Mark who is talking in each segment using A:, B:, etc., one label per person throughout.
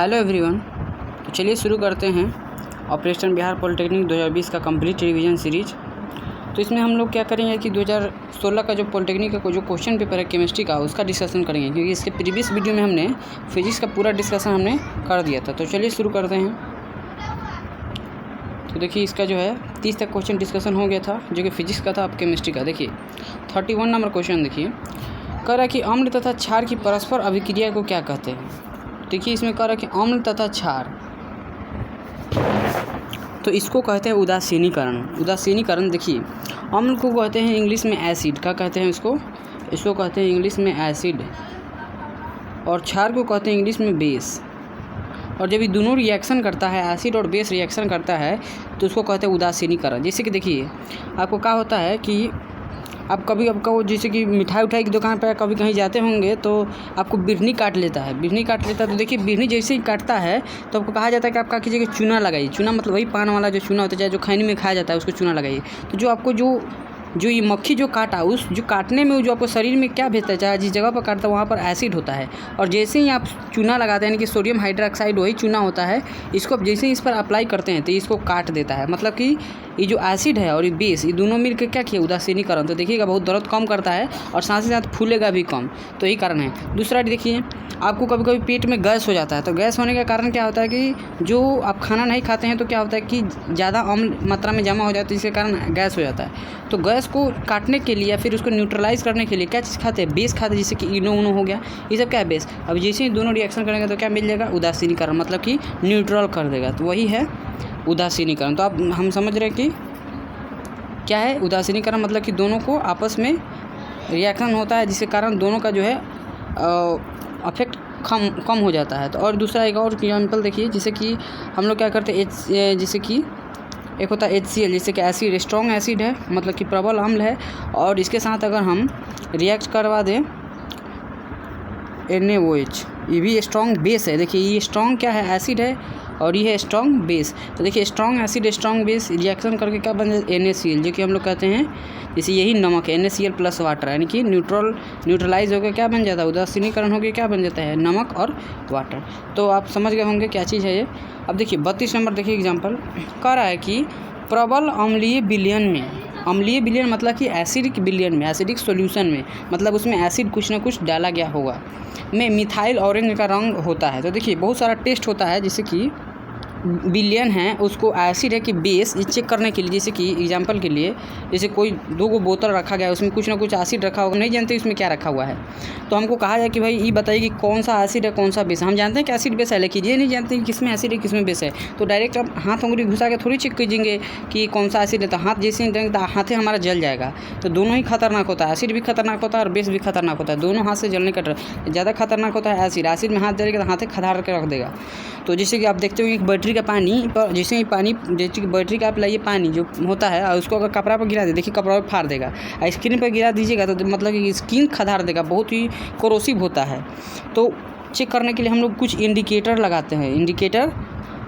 A: Hello everyone. तो चलिए शुरू करते हैं ऑपरेशन बिहार पॉलिटेक्निक 2020 का कंप्लीट रिवीजन सीरीज। तो इसमें हम लोग क्या करेंगे कि 2016 का जो पॉलिटेक्निक का जो क्वेश्चन पेपर है केमिस्ट्री का, उसका डिस्कशन करेंगे, क्योंकि इसके प्रीवियस वीडियो में हमने फिजिक्स का पूरा डिस्कशन हमने कर दिया था। तो चलिए शुरू करते हैं। तो देखिए इसका जो है 30 तक क्वेश्चन डिस्कशन हो गया था, जो कि फिजिक्स का था। अब केमिस्ट्री का देखिए 31 नंबर क्वेश्चन देखिए, कह रहा है कि अम्ल तथा क्षार की परस्पर अभिक्रिया को क्या कहते हैं। देखिए इसमें कह रहा है कि अम्ल तथा क्षार, तो इसको कहते हैं उदासीनीकरण। उदासीनीकरण देखिए, अम्ल को कहते हैं इंग्लिश में एसिड, क्या कहते हैं इसको कहते हैं इंग्लिश में एसिड, और क्षार को कहते हैं इंग्लिश में बेस। और जब ये दोनों रिएक्शन करता है, एसिड और बेस रिएक्शन करता है, तो उसको कहते हैं उदासीनीकरण। जैसे कि देखिए आपको क्या होता है कि आप कभी आपका जैसे कि मिठाई उठाई की दुकान पर कभी कहीं जाते होंगे, तो आपको बिरनी काट लेता है। तो देखिए बिरनी जैसे ही काटता है तो आपको कहा जाता है कि आप क्या कीजिए, चूना लगाइए। चूना मतलब वही पान वाला जो चूना होता है, जो खैनी में खाया जाता है, उसको चूना लगाइए। तो जो आपको जो ये मक्खी जो काटा, उस जो काटने में जो आपको शरीर में क्या भेजता है, चाहे जिस जगह पर काटता है वहाँ पर एसिड होता है। और जैसे ही आप चूना लगाते हैं, यानी कि सोडियम हाइड्रोक्साइड वही चूना होता है, इसको आप जैसे ही इस पर अप्लाई करते हैं तो इसको काट देता है। मतलब कि ये जो एसिड है और ये बेस, ये दोनों मिलकर क्या किया, उदासीनीकरण। तो देखिएगा बहुत दर्द कम करता है और साथ ही साथ फूलेगा भी कम, तो यही कारण है। दूसरा देखिए, आपको कभी कभी पेट में गैस हो जाता है, तो गैस होने का कारण क्या होता है कि जो आप खाना नहीं खाते हैं तो क्या होता है कि ज़्यादा अम्ल मात्रा में जमा हो जाता है, जिसके कारण गैस हो जाता है। तो गैस को काटने के लिए या फिर उसको न्यूट्रलाइज़ करने के लिए क्या चीज़ खाते हैं, बेस खाते हैं, जैसे कि इनो उनो हो गया, ये सब क्या है, बेस। अब जैसे ही दोनों रिएक्शन करेंगे तो क्या मिल जाएगा, उदासीनीकरण, मतलब कि न्यूट्रल कर देगा, तो वही है उदासीनीकरण। तो अब हम समझ रहे हैं कि क्या है उदासीनीकरण, मतलब कि दोनों को आपस में रिएक्शन होता है, जिसके कारण दोनों का जो है अफेक्ट कम हो जाता है। तो और दूसरा एक और एग्जाम्पल देखिए, जैसे कि हम लोग क्या करते हैं, जैसे कि एक होता है HCl, जैसे कि एसिड, स्ट्रॉन्ग एसिड है, मतलब कि प्रबल अम्ल है, और इसके साथ अगर हम रिएक्ट करवा दें NaOH, ये भी स्ट्रॉन्ग बेस है। देखिए ये स्ट्रॉन्ग क्या है, एसिड है, और ये है स्ट्रॉन्ग बेस। तो देखिए strong acid strong base reaction करके क्या बन जाता है, NaCl, जो कि हम लोग कहते हैं जैसे यही नमक है, NaCl प्लस वाटर, यानी कि न्यूट्रलाइज होकर क्या बन जाता है, उदासीनीकरण होकर क्या बन जाता है, नमक और वाटर। तो आप समझ गए होंगे क्या चीज़ है ये। अब देखिए 32 नंबर देखिए एग्जाम्पल, कह रहा है कि प्रबल अम्लीय विलयन में, अम्लीय विलयन मतलब कि एसिडिक विलयन में, एसिडिक सॉल्यूशन में, मतलब उसमें एसिड कुछ ना कुछ डाला गया होगा, में मिथाइल ऑरेंज का रंग होता है। तो देखिए बहुत सारा टेस्ट होता है, जैसे कि विलयन है, उसको एसिड है कि बेस, ये चेक करने के लिए। जैसे कि एग्जांपल के लिए, जैसे कोई 2 बोतल रखा गया है, उसमें कुछ ना कुछ एसिड रखा होगा, नहीं जानते इसमें क्या रखा हुआ है, तो हमको कहा जाए कि भाई ये बताइए कि कौन सा एसिड है कौन सा बेस है। हम जानते हैं कि एसिड बेस है, लेकिन ये नहीं जानते कि किसमें एसिड है किसमें बेस है। तो डायरेक्ट आप हाथ उंगली घुसा के थोड़ी चेक कीजिएंगे कि कौन सा एसिड है, तो हाथ जैसे ही देंगे तो हाथ हमारा जल जाएगा। तो दोनों ही खतरनाक होता है, एसिड भी खतरनाक होता है और बेस भी खतरनाक होता है, दोनों हाथ से जलने का ज़्यादा खतरनाक होता है एसिड। एसिड में हाथ जलेगा तो हाथ खदार के रख देगा। तो जैसे कि आप देखते हो एक बैटरी का पानी पर, जैसे ही पानी, जैसे कि बैटरी का आप लाइए पानी जो होता है, और उसको अगर कपड़ा पर गिरा दे, देखिए कपड़ा पर फाड़ देगा। स्क्रीन पर गिरा दीजिएगा तो मतलब कि स्किन खदार देगा, बहुत ही कोरोसिव होता है। तो चेक करने के लिए हम लोग कुछ इंडिकेटर लगाते हैं, इंडिकेटर।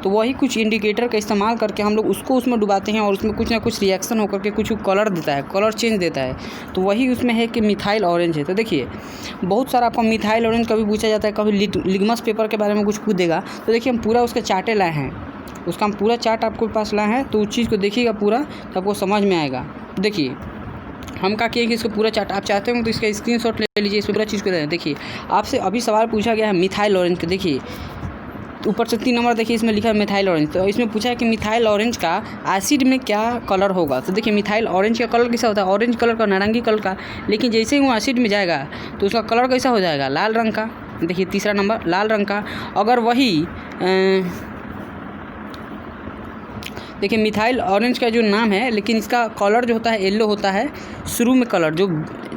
A: तो वही कुछ इंडिकेटर का इस्तेमाल करके हम लोग उसको उसमें डुबाते हैं, और उसमें कुछ ना कुछ रिएक्शन होकर के कुछ कलर देता है, कलर चेंज देता है। तो वही उसमें है कि मिथाइल ऑरेंज है। तो देखिए बहुत सारा आपको मिथाइल ऑरेंज कभी पूछा जाता है, कभी लिटमस पेपर के बारे में कुछ पूछ देगा। तो देखिए हम पूरा उसका चार्टे लाए हैं, उसका हम पूरा चार्ट आपको पास लाए हैं, तो उस चीज़ को देखिएगा पूरा, तो आपको समझ में आएगा। देखिए हम क्या किए कि इसको पूरा चार्ट आप चाहते हो तो इसका स्क्रीनशॉट ले लीजिए, इस पूरा चीज़ को देखिए। आपसे अभी सवाल पूछा गया है मिथाइल ऑरेंज का, देखिए ऊपर से 3 नंबर देखिए इसमें लिखा है मिथाइल ऑरेंज। तो इसमें पूछा है कि मिथाइल ऑरेंज का एसिड में क्या कलर होगा। तो देखिए मिथाइल ऑरेंज का कलर कैसा होता है, ऑरेंज कलर का, नारंगी कलर का, लेकिन जैसे ही वो एसिड में जाएगा तो उसका कलर कैसा हो जाएगा, लाल रंग का। देखिए तीसरा नंबर लाल रंग का। अगर वही देखिए मिथाइल ऑरेंज का जो नाम है, लेकिन इसका कलर जो होता है येलो होता है शुरू में कलर, जो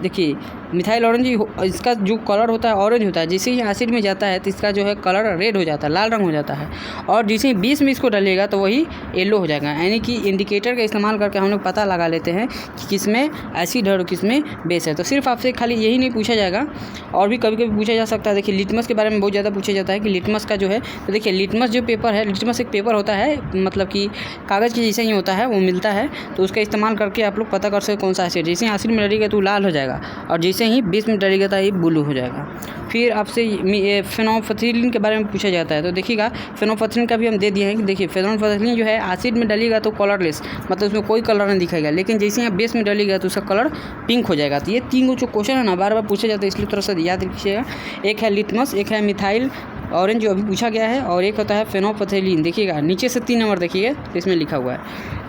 A: देखिए मिथाइल ऑरेंज इसका जो कलर होता है ऑरेंज होता है, जैसे ही एसिड में जाता है तो इसका जो है कलर रेड हो जाता है, लाल रंग हो जाता है। और जैसे ही बीच में इसको डालिएगा तो वही येलो हो जाएगा। यानी कि इंडिकेटर का इस्तेमाल करके हम लोग पता लगा लेते हैं कि किस में एसिड है और किस में बेस है। तो सिर्फ आपसे खाली यही नहीं पूछा जाएगा, और भी कभी कभी पूछा जा सकता है। देखिए लिटमस के बारे में बहुत ज़्यादा पूछा जाता है कि लिटमस का जो है, तो देखिए लिटमस जो पेपर है, लिटमस एक पेपर होता है, मतलब कि कागज़ के जैसा ही होता है, वो मिलता है। तो उसका इस्तेमाल करके आप लोग पता कर सकते कौन सा एसिड। जैसे ही एसिड में डलेगा तो लाल हो जाएगा, और जैसे ही बेस में डलेगा तो ये ब्लू हो जाएगा। फिर आपसे फेनोल्फथलीन के बारे में पूछा जाता है, तो देखिएगा फेनोल्फथलीन का भी हम दे दिए हैं कि देखिए फेनोल्फथलीन जो है एसिड में डलेगा तो कलरलेस, मतलब उसमें कोई कलर नहीं दिखाएगा, लेकिन जैसे ही बेस में डलेगा तो उसका कलर पिंक हो जाएगा। तो ये 3 जो क्वेश्चन है ना बार बार पूछे जाते हैं, इसलिए थोड़ा सा याद रखिएगा। एक है लिटमस, एक है मिथाइल ऑरेंज जो अभी पूछा गया है, और एक होता है फेनोल्फथलीन। देखिएगा नीचे से 3 नंबर देखिए तो इसमें लिखा हुआ है।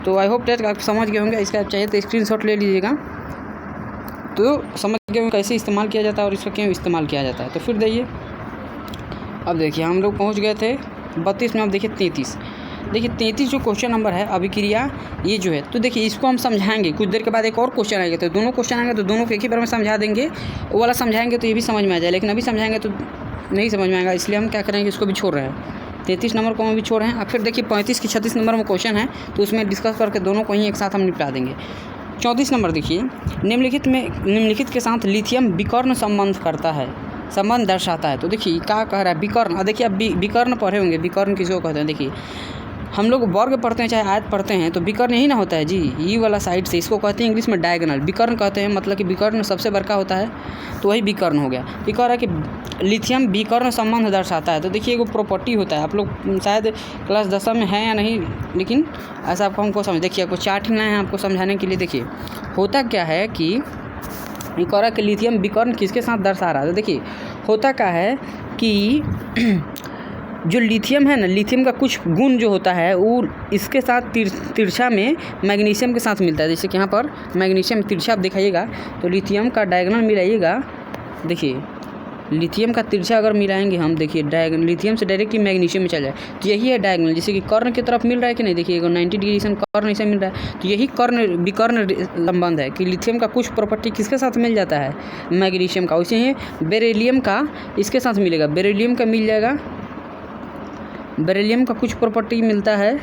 A: तो आई होप दैट आप समझ गए होंगे। इसका चाहिए तो स्क्रीनशॉट ले लीजिएगा, तो समझ गए होंगे कैसे इस्तेमाल किया जाता है और इसका क्यों इस्तेमाल किया जाता है। तो फिर देखिए, अब देखिए हम लोग पहुँच गए थे 32 में। अब देखिए 33, देखिए 33 जो क्वेश्चन नंबर है अभिक्रिया ये जो है, तो देखिए इसको हम समझाएंगे। कुछ देर के बाद एक और क्वेश्चन आएगा, तो दोनों क्वेश्चन आएंगे तो दोनों को एक ही बार में समझा देंगे। वो वाला समझाएंगे तो ये भी समझ में आ जाए, लेकिन अभी समझाएंगे तो नहीं समझ में आएगा, इसलिए हम क्या करेंगे, इसको भी छोड़ रहे हैं। 33 नंबर को हम भी छोड़ रहे हैं। अब फिर देखिए 35 की 36 नंबर में क्वेश्चन है, तो उसमें डिस्कस करके दोनों को ही एक साथ हम निपटा देंगे। 34 नंबर देखिए, निम्नलिखित के साथ लिथियम विकर्ण संबंध करता है, संबंध दर्शाता है। तो देखिए क्या कह रहा है, विकर्ण। देखिए अब विकर्ण पढ़े होंगे, विकर्ण किसको कहते हैं। देखिए हम लोग वर्ग पढ़ते हैं चाहे आयत पढ़ते हैं, तो विकर्ण यही ना होता है जी, ये वाला साइड से, इसको कहते हैं इंग्लिश में डायगोनल। विकर्ण कहते हैं, मतलब कि विकर्ण सबसे बड़का होता है, तो वही विकर्ण हो गया। ये कह रहा है कि लिथियम विकर्ण संबंध दर्शाता है। तो देखिए एगो प्रॉपर्टी होता है, आप लोग शायद क्लास 10 में है या नहीं, लेकिन ऐसा आपको हमको समझ, देखिए आपको चार्ट ही ना है आपको समझाने के लिए। देखिए होता क्या है कि ये कह रहा है कि लिथियम विकर्ण किसके साथ दर्शा रहा है। तो देखिए होता क्या है कि जो लिथियम है ना, लिथियम का कुछ गुण जो होता है वो इसके साथ तिरछा में मैग्नीशियम के साथ मिलता है। जैसे कि यहाँ पर मैग्नीशियम तिरछा आप दिखाइएगा, तो लिथियम का डायगोनल मिलाइएगा। देखिए लिथियम का तिरछा अगर मिलाएंगे हम, देखिए लिथियम से डायरेक्टली मैग्नीशियम में चल जाए, तो यही है डायगोनल। जैसे कि कर्ण की तरफ मिल रहा है कि नहीं, देखिए 90 डिग्री से कर्ण ऐसे मिल रहा है, तो यही कर्ण विकर्ण संबंध है कि लिथियम का कुछ प्रॉपर्टी किसके साथ मिल जाता है, मैग्नीशियम का। वैसे ही बेरिलियम का इसके साथ मिलेगा, बेरिलियम का मिल जाएगा, बेरिलियम का कुछ प्रॉपर्टी मिलता है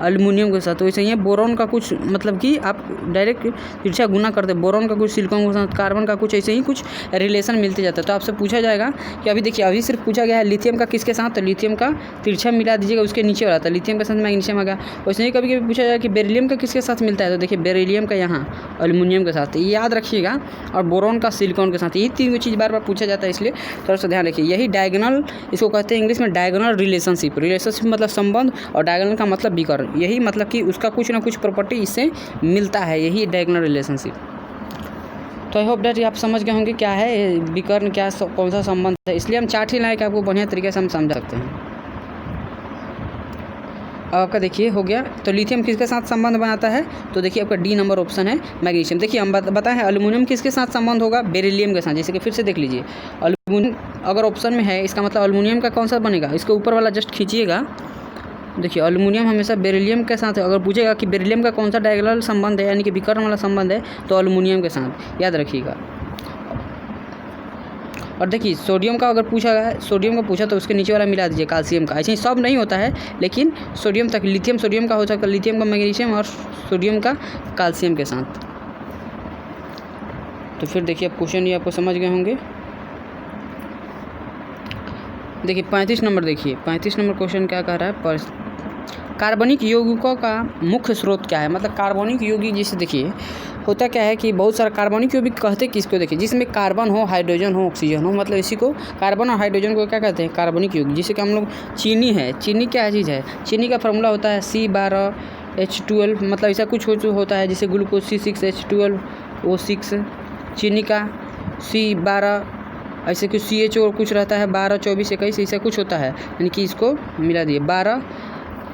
A: एल्युमिनियम के साथ। तो वैसे ही बोरॉन का कुछ, मतलब कि आप डायरेक्ट तिरछा गुना करते हैं, बोरॉन का कुछ सिलिकॉन के साथ, कार्बन का कुछ, ऐसे ही कुछ रिलेशन मिलते जाता है। तो आपसे पूछा जाएगा कि अभी देखिए अभी सिर्फ पूछा गया है लिथियम का किसके साथ, तो लिथियम का तिरछा मिला दीजिएगा, उसके नीचे वाला था लिथियम के साथ मैग्नीशियम आ गया। वैसे ही कभी कभी पूछा जाएगा कि बेरिलियम का किसके साथ मिलता है, तो देखिए बेरिलियम का यहाँ एल्युमिनियम के साथ, ये याद रखिएगा, और बोरॉन का सिलिकॉन के साथ। यही 3 चीज़ बार बार पूछा जाता है, इसलिए थोड़ा सा ध्यान रखिए। यही डायगोनल, इसको कहते हैं इंग्लिश में डायगोनल रिलेशनशिप। रिलेशनशिप मतलब संबंध, और डायगोनल का मतलब विकर्ण, यही मतलब कि उसका कुछ ना कुछ प्रॉपर्टी इससे मिलता है, यही डायगोनल रिलेशनशिप। तो आई होप दैट आप समझ गए होंगे क्या है विकर्ण, क्या कौन सा संबंध है, इसलिए हम चार्ट ही लाए कि आपको बढ़िया तरीके से हम समझा सकते हैं। अब आपका देखिए हो गया। तो लिथियम किसके साथ संबंध बनाता है, तो देखिए आपका डी नंबर ऑप्शन है मैग्नीशियम। देखिए हम बताएं एल्युमिनियम किसके साथ संबंध होगा, बेरिलियम के साथ। जैसे कि फिर से देख लीजिए, एल्युमिनियम अगर ऑप्शन में है, इसका मतलब एल्युमिनियम का कौन सा बनेगा, इसके ऊपर वाला जस्ट खींचिएगा। देखिए एल्युमिनियम हमेशा बेरिलियम के साथ है। अगर पूछेगा कि बेरिलियम का कौन सा डायगोनल संबंध है, यानी कि विकर्ण वाला संबंध है, तो एल्युमिनियम के साथ, याद रखिएगा। और देखिए सोडियम का अगर पूछा है, सोडियम का पूछा तो उसके नीचे वाला मिला दीजिए कैल्शियम का। ऐसे ही सब नहीं होता है, लेकिन सोडियम तक, लिथियम सोडियम का हो सकता है, लिथियम का मैग्नीशियम और सोडियम का कैल्शियम के साथ। तो फिर देखिए अब क्वेश्चन ये आपको समझ गए होंगे। देखिए 35 नंबर, देखिए 35 नंबर क्वेश्चन क्या कह रहा है, पर कार्बनिक यौगिकों का मुख्य स्रोत क्या है। मतलब कार्बनिक यौगिक, जैसे देखिए होता क्या है कि बहुत सारा कार्बनिक यौगिक कहते किसको, देखिए जिसमें कार्बन हो, हाइड्रोजन हो, ऑक्सीजन हो, मतलब इसी को कार्बन और हाइड्रोजन को क्या कहते हैं, कार्बनिक यौगिक। जैसे कि हम लोग चीनी है, चीनी क्या चीज़ है, चीनी का फार्मूला होता है C12H12, मतलब ऐसा कुछ होता है। जैसे ग्लूकोज C6H12O6, चीनी का C12, ऐसे कुछ CH और कुछ रहता है 12, 24, 21, ऐसा कुछ होता है, यानी कि इसको मिला दिए 12,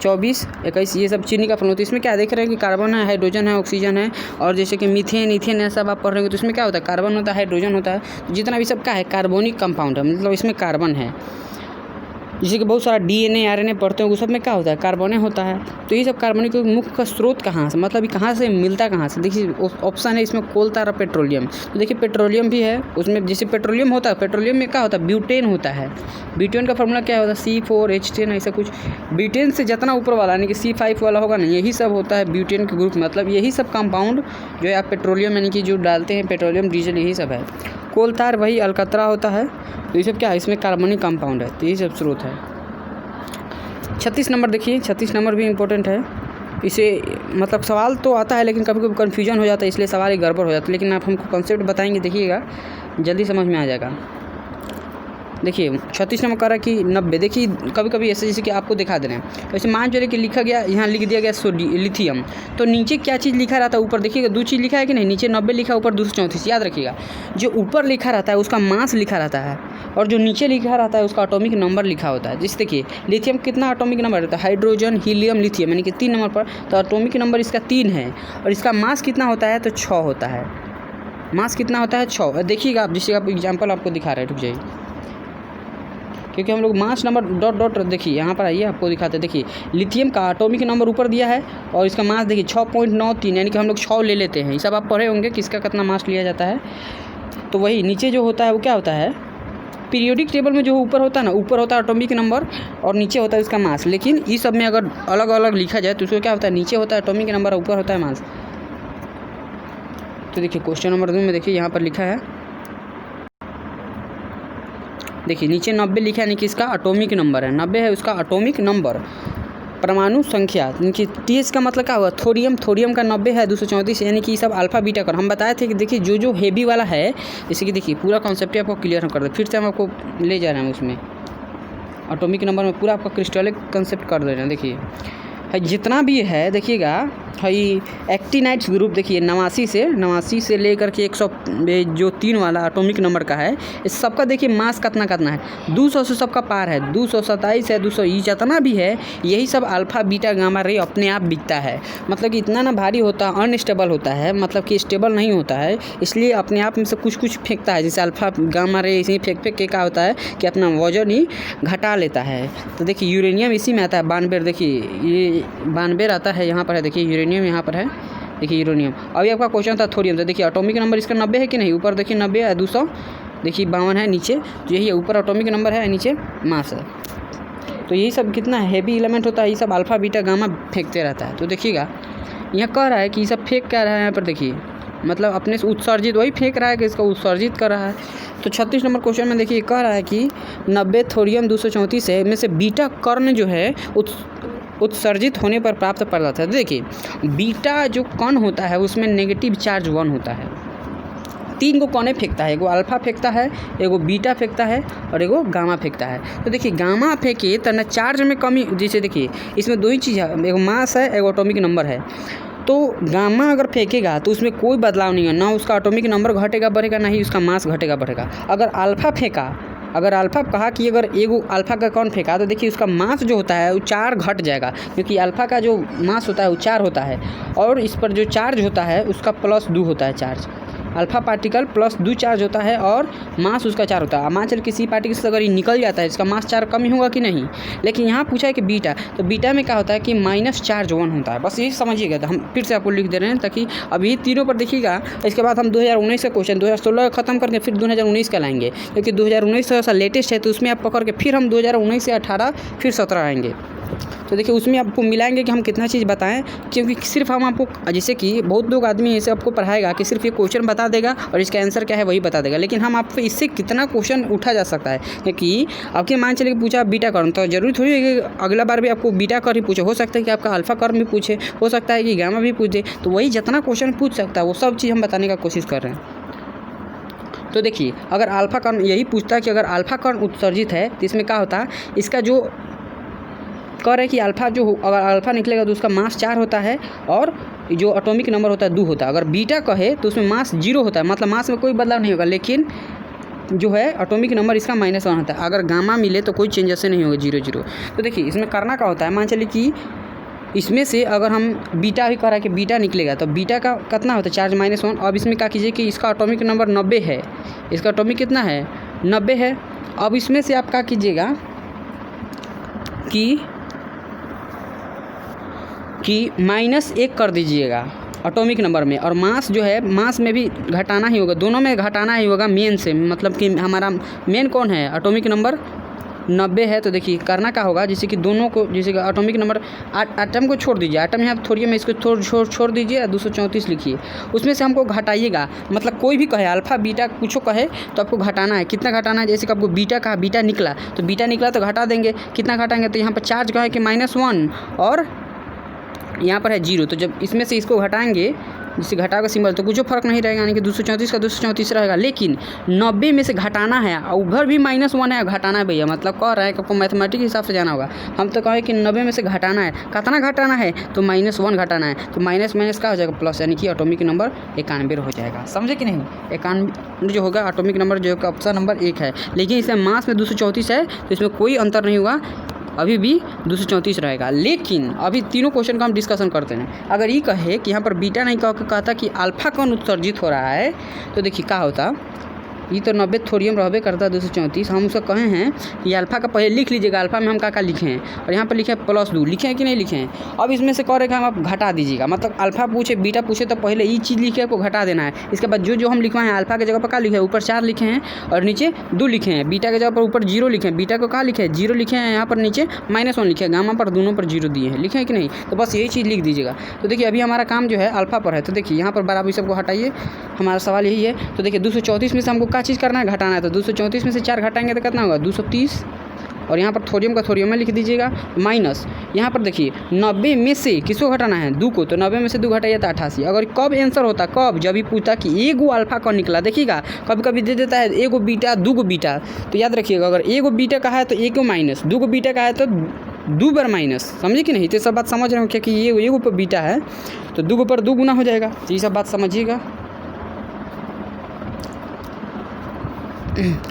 A: 24, 21, ये सब चीनी का फल होता है। इसमें क्या देख रहे हैं कि कार्बन है, हाइड्रोजन है, ऑक्सीजन है, और जैसे कि मीथेन, इथेन है, सब आप पढ़ रहे हो, तो इसमें क्या होता है, कार्बन होता है, हाइड्रोजन होता है। तो जितना भी सब क्या है, कार्बनिक कंपाउंड है, मतलब इसमें कार्बन है। जैसे कि बहुत सारा DNA RNA पढ़ते हैं, वो सब में क्या होता है, कार्बन होता है। तो ये सब कार्बनिक मुख्य का स्रोत कहाँ से, मतलब ये कहाँ से मिलता, कहाँ से। देखिए ऑप्शन है इसमें कोल, तारा, पेट्रोलियम। तो देखिए पेट्रोलियम भी है उसमें, जैसे पेट्रोलियम होता है, पेट्रोलियम में क्या होता है, ब्यूटेन होता है। ब्यूटेन का फार्मूला क्या होता है, C4H10, ऐसा कुछ। ब्यूटेन से जितना ऊपर वाला, यानी कि C5 वाला होगा ना, यही सब होता है ब्यूटेन के ग्रुप, मतलब यही सब कंपाउंड जो है आप पेट्रोलियम, यानी कि जो डालते हैं पेट्रोलियम, डीजल, यही सब है। कोल, तार वही अलकतरा होता है। तो ये सब क्या है, इसमें कार्बनिक कंपाउंड है, तो यही सब स्रोत है। 36 नंबर देखिए, 36 नंबर भी इम्पोर्टेंट है। इसे मतलब सवाल तो आता है लेकिन कभी कभी कन्फ्यूजन हो जाता है, इसलिए सवाल ही गड़बड़ हो जाता है। लेकिन आप हमको कॉन्सेप्ट बताएंगे, देखिएगा जल्दी समझ में आ जाएगा। देखिए 36 नंबर कह रहा है कि 90। देखिए कभी कभी ऐसे जैसे कि आपको दिखा दे रहे हैं, वैसे मान चलिए कि लिखा गया, यहाँ लिख दिया गया लिथियम, तो नीचे क्या चीज़ लिखा रहता है, ऊपर देखिएगा 2 चीज़ लिखा है कि नहीं, नीचे 90 लिखा है, ऊपर 234। याद रखिएगा, जो ऊपर लिखा रहता है उसका मास लिखा रहता है, और जो नीचे लिखा रहता है उसका एटॉमिक नंबर लिखा होता है। जैसे देखिए लिथियम कितना एटॉमिक नंबर रहता है, हाइड्रोजन हीलियम लिथियम, यानी कि 3 नंबर पर, तो एटॉमिक नंबर इसका 3 है, और इसका मास कितना होता है, तो 6 होता है। मास कितना होता है, 6। देखिएगा आप, जैसे आप एग्जाम्पल आपको दिखा रहे हैं, रुक जाइए, क्योंकि हम लोग मास नंबर डॉट डॉट, देखिए यहाँ पर आइए आपको दिखाते हैं। देखिए लिथियम का एटॉमिक नंबर ऊपर दिया है, और इसका मास देखिए 6.93, यानी कि हम लोग 6 ले लेते हैं। ये सब आप पढ़े होंगे कि इसका कितना मास लिया जाता है। तो वही नीचे जो होता है वो क्या होता है, पीरियोडिक टेबल में जो ऊपर होता है ना, ऊपर होता है एटॉमिक नंबर और नीचे होता है इसका मास। लेकिन इस सब में अगर अलग अलग लिखा जाए तो उसको क्या होता है, नीचे होता है एटॉमिक नंबर और ऊपर होता है मास। तो देखिए क्वेश्चन नंबर 2 में देखिए यहाँ पर लिखा है, देखिए नीचे 90 लिखा है, यानी कि इसका एटॉमिक नंबर है, 90 है उसका एटॉमिक नंबर। परमाणु संख्या, यानी TH का मतलब क्या हुआ, थोरियम, थोरियम का 90 है, 234, यानी कि सब अल्फा बीटा कर हम बताए थे कि देखिए जो हेवी वाला है, जैसे कि देखिए पूरा कॉन्सेप्ट आपको क्लियर हम कर दे, फिर से हम आपको ले जा रहे हैं उसमें एटॉमिक नंबर में, पूरा आपका क्रिस्टलिक कंसेप्ट कर दे रहे हैं। देखिए है जितना भी है, देखिएगा है एक्टिनाइट्स ग्रुप, देखिए 89 से लेकर के 100 जो 3 वाला एटॉमिक नंबर का है, इस सबका देखिए मास कितना है, 200 से सबका पार है, 227 है, 200, ये जितना भी है यही सब अल्फा बीटा गामा रे अपने आप बिकता है। मतलब कि इतना ना भारी होता है, अनस्टेबल होता है, मतलब कि स्टेबल नहीं होता है, इसलिए अपने आप में से कुछ फेंकता है, जैसे अल्फा गामा रे इसी फेंक के क्या होता है कि अपना वजन ही घटा लेता है। तो देखिए यूरेनियम इसी में आता है, 92, देखिए ये 92 आता है, यहाँ पर है देखिए यूरेनियम, यहाँ पर है देखिए यूरेनियम। अभी आपका क्वेश्चन था थोरियम, तो देखिए एटॉमिक नंबर इसका 90 है कि नहीं, ऊपर देखिए 90 है, 200 देखिए 52 है, नीचे यही है, ऊपर एटॉमिक नंबर है, नीचे मास है। तो यही सब कितना हैवी एलिमेंट होता है, ये सब अल्फा बीटा गामा फेंकते रहता है। तो देखिएगा यहाँ कह रहा है कि ये सब फेंक क्या रहा है, यहाँ पर देखिए मतलब अपने से उत्सर्जित वही फेंक रहा है कि इसका उत्सर्जित कर रहा है। तो 36 नंबर क्वेश्चन में देखिए कह रहा है कि 90 थोरियम 234 है, इनमें से बीटा कर्ण जो है उत्सर्जित होने पर प्राप्त पदार्थ है। देखिए बीटा जो कण होता है उसमें नेगेटिव चार्ज 1 होता है, 3 को कौने फेंकता है, एगो अल्फा फेंकता है, एगो बीटा फेंकता है और एगो गामा फेंकता है। तो देखिए गामा फेंके तो न चार्ज में कमी, जैसे देखिए इसमें 2 ही चीज़ है, एगो मास है, एगो एटॉमिक नंबर है। तो गामा अगर फेंकेगा तो उसमें कोई बदलाव नहीं है, ना उसका एटॉमिक नंबर घटेगा बढ़ेगा, ना ही उसका मास घटेगा बढ़ेगा। अगर अल्फा फेंका, अगर अल्फा कहा कि अगर एगो अल्फा का कौन फेंका, तो देखिए उसका मास जो होता है वो 4 घट जाएगा, क्योंकि अल्फा का जो मास होता है वो 4 होता है, और इस पर जो चार्ज होता है उसका +2 होता है चार्ज। अल्फा पार्टिकल +2 चार्ज होता है और मास उसका 4 होता है। मान चल किसी पार्टिकल से अगर ये निकल जाता है, इसका मास 4 कम ही होगा कि नहीं। लेकिन यहाँ पूछा है कि बीटा, तो बीटा में क्या होता है कि माइनस चार्ज 1 होता है। बस यही समझिएगा, तो हम फिर से आपको लिख दे रहे हैं ताकि अभी तीनों पर देखिएगा। इसके बाद हम 2019 का क्वेश्चन 2016 का ख़त्म करके फिर 2019 का लाएंगे, क्योंकि 2019 थोड़ा सा लेटेस्ट है, तो उसमें आप पकड़ के फिर हम 2019 से 18 फिर 17 आएंगे। तो देखिए उसमें आपको मिलाएंगे कि हम कितना चीज़ बताएं, क्योंकि सिर्फ हम आपको, जैसे कि बहुत लोग आदमी ऐसे आपको पढ़ाएगा कि सिर्फ ये क्वेश्चन बता देगा और इसका आंसर क्या है वही बता देगा, लेकिन हम आपको इससे कितना क्वेश्चन उठा जा सकता है। क्योंकि आपके मान चले कि पूछा बीटा कर्म, तो जरूरी थोड़ी है कि अगला बार भी आपको बीटा कर्म ही पूछे, हो सकता है कि आपका अल्फा कर्म भी पूछे, हो सकता है कि गामा भी पूछ दे। तो वही जितना क्वेश्चन पूछ सकता है वो सब चीज़ हम बताने का कोशिश कर रहे हैं। तो देखिए अगर अल्फा कर्ण यही पूछता है कि अगर अल्फा कर्ण उत्सर्जित है तो इसमें क्या होता है, इसका जो कह रहे हैं कि अल्फा जो अगर अल्फा निकलेगा तो उसका मास 4 होता है और जो एटॉमिक नंबर होता है 2 होता है। अगर बीटा कहे तो उसमें मास 0 होता है, मतलब मास में कोई बदलाव नहीं होगा, लेकिन जो है एटॉमिक नंबर इसका -1 होता है। अगर गामा मिले तो कोई चेंज ऐसे नहीं होगा, 0 0। तो देखिए इसमें करना क्या होता है, मान चलिए कि इसमें से अगर हम बीटा भी कह रहा है कि बीटा निकलेगा तो बीटा का कितना होता है, चार्ज -1। अब इसमें क्या कीजिए कि इसका एटॉमिक नंबर 90 है, इसका एटॉमिक कितना है 90 है। अब इसमें से आप क्या कीजिएगा कि -1 कर दीजिएगा एटॉमिक नंबर में, और मास जो है मास में भी घटाना ही होगा, दोनों में घटाना ही होगा मेन से, मतलब कि हमारा मेन कौन है एटॉमिक नंबर 90 है। तो देखिए करना क्या होगा, जैसे कि दोनों को, जैसे कि एटॉमिक नंबर आटम को छोड़ दीजिए, आटम यहाँ थोड़िए में इसको छोड़ दीजिए, 234 लिखिए, उसमें से हमको घटाइएगा। मतलब कोई भी कहे अल्फा बीटा कुछ कहे तो आपको घटाना है। कितना घटाना है, जैसे कि आपको बीटा कहा, बीटा निकला तो घटा देंगे, कितना घटाएंगे तो यहाँ पर चार्ज कहे कि -1 और यहाँ पर है 0, तो जब इसमें से इसको घटाएंगे, जिससे घटा का सिंबल, तो कुछ फर्क नहीं रहेगा, यानी कि 234 का 234 रहेगा। लेकिन 90 में से घटाना है, और उधर भी -1 है, घटाना है भैया, मतलब कह रहा है कि आपको मैथमेटिक्स हिसाब से जाना होगा। हम तो कहें कि 90 में से घटाना है, कितना घटाना है, तो -1 घटाना है, तो माइनस माइनस क्या हो जाएगा, प्लस, यानी कि एटॉमिक नंबर 91 हो जाएगा। समझे कि नहीं? 91 जो होगा एटॉमिक नंबर जो है ऑप्शन नंबर 1 है। लेकिन इसमें मास में 234 है, तो इसमें कोई अंतर नहीं हुआ, अभी भी 234 रहेगा। लेकिन अभी तीनों क्वेश्चन का हम डिस्कशन करते हैं। अगर ये कहे कि यहाँ पर बीटा नहीं कह के कहता कि अल्फा कौन उत्सर्जित हो रहा है, तो देखिए क्या होता, ये तो 90 थोरियम रहबे करता है 234। हम उसको कहे हैं कि अल्फा का पहले लिख लीजिएगा, अल्फा में हम क्या लिखे हैं, और यहाँ पर लिखे हैं +2, लिखे हैं कि नहीं लिखे हैं। अब इसमें से कह रहे हैं हम आप घटा दीजिएगा, मतलब अल्फा पूछे बीटा पूछे तो पहले ये चीज़ लिखे आपको घटा देना है। इसके बाद जो हम लिखवाए हैं, अल्फा की जगह पर क्या लिखे हैं, ऊपर 4 लिखे हैं और नीचे 2 लिखे हैं। बीटा की जगह पर ऊपर 0 लिखे हैं, बीटा को क्या लिखे हैं, 0 लिखे हैं, यहाँ पर नीचे -1 लिखे हैं, गामा पर दोनों पर 0 दिए हैं, लिखे हैं कि नहीं, तो बस यही चीज़ लिख दीजिएगा। तो देखिए अभी हमारा काम जो है अल्फा पर है, तो देखिए यहाँ पर बराबर सबको हटाइए, हमारा सवाल यही है। तो देखिए 234 में से हमको क्या चीज़ करना है, घटाना है, तो 234 में से 4 घटाएंगे तो कितना होगा, 230, और यहाँ पर थोरियम का थोरियम में लिख दीजिएगा, माइनस यहाँ पर देखिए 90 में से किसको घटाना है, 2 को, तो 90 में से 2 घटाइए तो 88। अगर कब आंसर होता, कब, जब भी पूछता कि एगो अल्फा कौन निकला, देखिएगा कभी कभी दे देता है एगो बीटा 2 गो बीटा, तो याद रखिएगा अगर एगो बीटा का है तो 1 माइनस, 2 गो बीटा का है तो 2 बार माइनस। समझे कि नहीं? तो सब बात समझ रहे हो क्या कि ये एगो पर बीटा है तो 2 पर 2 गुना हो जाएगा, तो ये सब बात समझिएगा।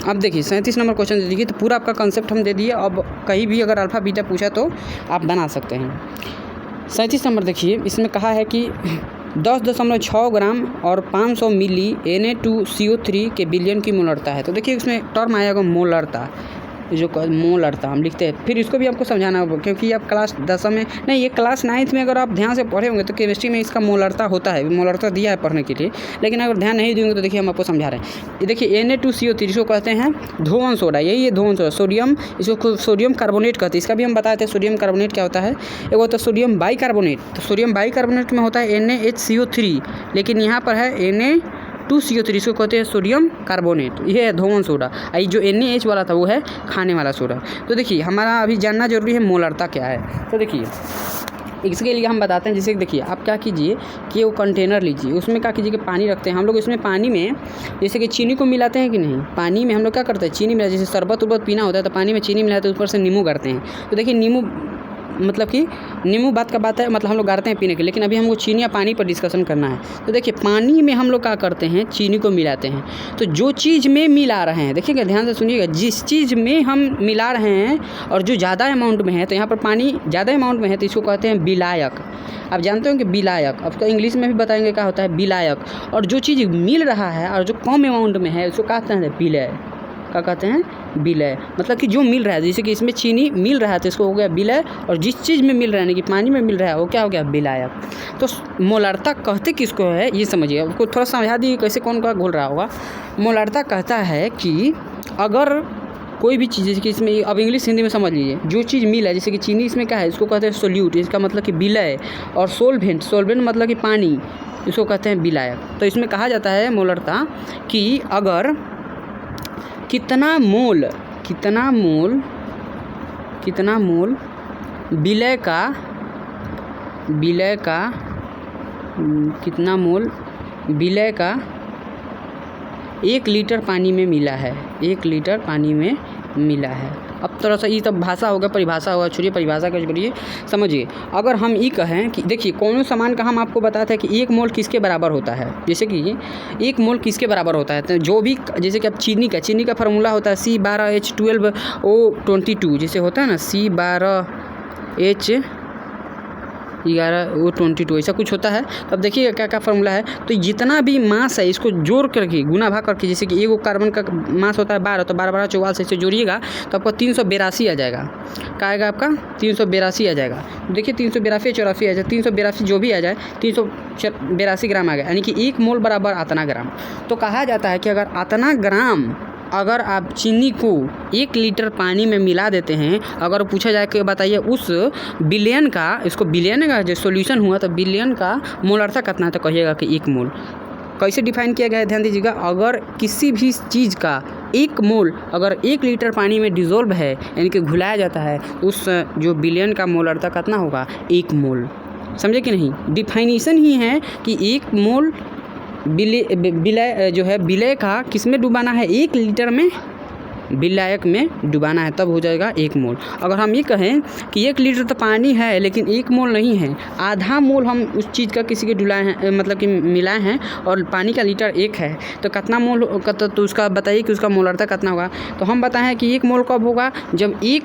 A: अब देखिए 37 नंबर क्वेश्चन दे दीजिए, तो पूरा आपका कंसेप्ट हम दे दिए। अब कहीं भी अगर अल्फा बीटा पूछा तो आप बना सकते हैं। 37 नंबर देखिए, इसमें कहा है कि 10.6 ग्राम और 500 मिली Na2CO3 के बिलियन की मोलरता है। तो देखिए इसमें टर्म आएगा मोलरता, जो मोलरता हम लिखते हैं, फिर इसको भी आपको समझाना होगा, क्योंकि आप क्लास 10 में नहीं, ये क्लास 9th में अगर आप ध्यान से पढ़े होंगे तो केमिस्ट्री में इसका मोलरता होता है, मोलरता दिया है पढ़ने के लिए। लेकिन अगर ध्यान नहीं देंगे तो देखिए हम आपको समझा रहे हैं। ये देखिए Na2CO3 इसको कहते हैं धोवन सोडा, यही है धोवन सोडा। सोडियम, इसको सोडियम कार्बोनेट कहते हैं, इसका भी हम बताए थे सोडियम कार्बोनेट क्या होता है। एक होता है सोडियम बाइकार्बोनेट, तो सोडियम बाइकार्बोनेट में होता है NaHCO3, लेकिन यहाँ पर है Na2CO3, इसको कहते हैं सोडियम कार्बोनेट, ये है धोवन सोडा। आई जो NaH वाला था वो है खाने वाला सोडा। तो देखिए हमारा अभी जानना जरूरी है मोलरता क्या है। तो देखिए इसके लिए हम बताते हैं, जैसे देखिए आप क्या कीजिए कि वो कंटेनर लीजिए, उसमें क्या कीजिए कि पानी रखते हैं हम लोग। इसमें पानी में जैसे कि चीनी को मिलाते हैं कि नहीं, पानी में हम लोग क्या करते हैं, चीनी मिला, जैसे शरबत उरबत पीना होता है तो पानी में चीनी मिलाते हैं, ऊपर से नींबू गाड़ते हैं। तो देखिए नींबू मतलब कि नींबू बात का बात है, मतलब हम लोग गाड़ते हैं पीने के, लेकिन अभी हमको चीनी या पानी पर डिस्कशन करना है। तो देखिए पानी में हम लोग क्या करते हैं, चीनी को मिलाते हैं। तो जो चीज़ में मिला रहे हैं, देखिएगा ध्यान से सुनिएगा, जिस चीज़ में हम मिला रहे हैं और जो ज़्यादा अमाउंट में है, तो यहाँ पर पानी ज़्यादा अमाउंट में है तो इसको कहते हैं विलायक। आप जानते हो कि विलायक, आपको इंग्लिश में भी बताएंगे क्या होता है विलायक। और जो चीज़ मिल रहा है और जो कम अमाउंट में है उसको कहते हैं विलय। क्या कहते हैं, विलय, मतलब कि जो मिल रहा है, जैसे कि इसमें चीनी मिल रहा है तो इसको हो गया विलय, और जिस चीज़ में मिल रहा है, यानी कि पानी में मिल रहा है, वो क्या हो गया विलायक। तो मोलरता कहते किसको है ये समझिए, उसको थोड़ा समझा दिए कैसे कौन का घोल रहा होगा। मोलरता कहता है कि अगर कोई भी चीज़, जैसे कि इसमें अब इंग्लिश हिंदी में समझ लीजिए, जो चीज़ मिला है, जैसे कि चीनी इसमें क्या है, इसको कहते हैं सोल्यूट, इसका मतलब कि विलय, और सोलवेंट, सोलवेंट मतलब कि पानी, इसको कहते हैं विलायक। तो इसमें कहा जाता है मोलरता कि अगर कितना मोल विलय का 1 लीटर पानी में मिला है, 1 लीटर पानी में मिला है। अब थोड़ा सा ये तब भाषा होगा, परिभाषा होगा, छोड़िए परिभाषा का करिए, समझिए। अगर हम ये कहें कि देखिए कौन सामान का हम आपको बताते हैं कि 1 मोल किसके बराबर होता है, जैसे कि 1 मोल किसके बराबर होता है, तो जो भी, जैसे कि अब चीनी का फार्मूला होता है C12H12O22, जैसे होता है ना C12H11O22, ऐसा कुछ होता है। तो अब देखिए क्या क्या फार्मूला है। तो जितना भी मास है इसको जोड़ करके गुना भाग करके, जैसे कि एगो कार्बन का मास होता है 12, तो 12 44 से इसे जोड़िएगा तो आपको 382 आ जाएगा। क्या आएगा आपका, 382 आ जाएगा। देखिए 382 84 आ जाए, 382 जो भी आ जाए, 382 ग्राम आ गया, यानी कि 1 मोल बराबर अतना ग्राम। तो कहा जाता है कि अगर अतना ग्राम अगर आप चीनी को 1 लीटर पानी में मिला देते हैं, अगर पूछा जाए कि बताइए उस बिलियन का, इसको बिलियन का जो सॉल्यूशन हुआ तो बिलियन का मोलरता कितना है, तो कहिएगा कि 1 मोल। कैसे डिफाइन किया गया है ध्यान दीजिएगा, अगर किसी भी चीज़ का 1 मोल अगर 1 लीटर पानी में डिज़ोल्व है, यानी कि घुलाया जाता है, उस जो बिलियन का मोलरता कितना होगा, 1 मोल। समझे कि नहीं। डिफाइनेशन ही है कि 1 मोल विलय जो है विलय का किस में डुबाना है, 1 लीटर में विलायक में डुबाना है, तब हो जाएगा 1 मोल। अगर हम ये कहें कि 1 लीटर तो पानी है लेकिन 1 मोल नहीं है, आधा मोल हम उस चीज़ का किसी के डुलाए हैं, मतलब कि मिलाए हैं, और पानी का लीटर 1 है, तो कितना मोल का, तो उसका बताइए कि उसका मोलरता कितना होगा। तो हम बताएं कि 1 मोल कब होगा, जब 1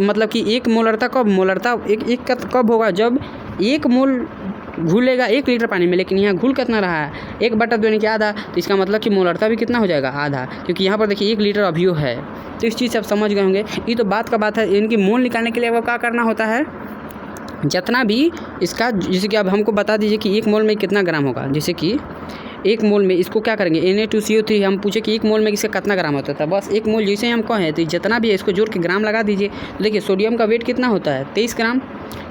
A: मतलब कि 1 मोलरता कब, मोलरता एक कब होगा, जब 1 मोल घुलेगा 1 लीटर पानी में, लेकिन यहाँ घुल कितना रहा है, 1/2 यानी कि आधा, तो इसका मतलब कि मोलरता भी कितना हो जाएगा, आधा, क्योंकि यहाँ पर देखिए 1 लीटर अभियो है। तो इस चीज़ से आप समझ गए होंगे। ये तो बात का बात है। इनकी मोल निकालने के लिए वो क्या करना होता है, जितना भी इसका, जैसे कि अब हमको बता दीजिए कि 1 मोल में कितना ग्राम होगा। जैसे कि 1 मोल में इसको क्या करेंगे, Na2CO3, हम पूछे कि 1 मोल में इसका कितना ग्राम होता था, बस 1 मोल जैसे हम कहें तो जितना भी है इसको जोड़ के ग्राम लगा दीजिए। तो देखिए सोडियम का वेट कितना होता है, 23 ग्राम।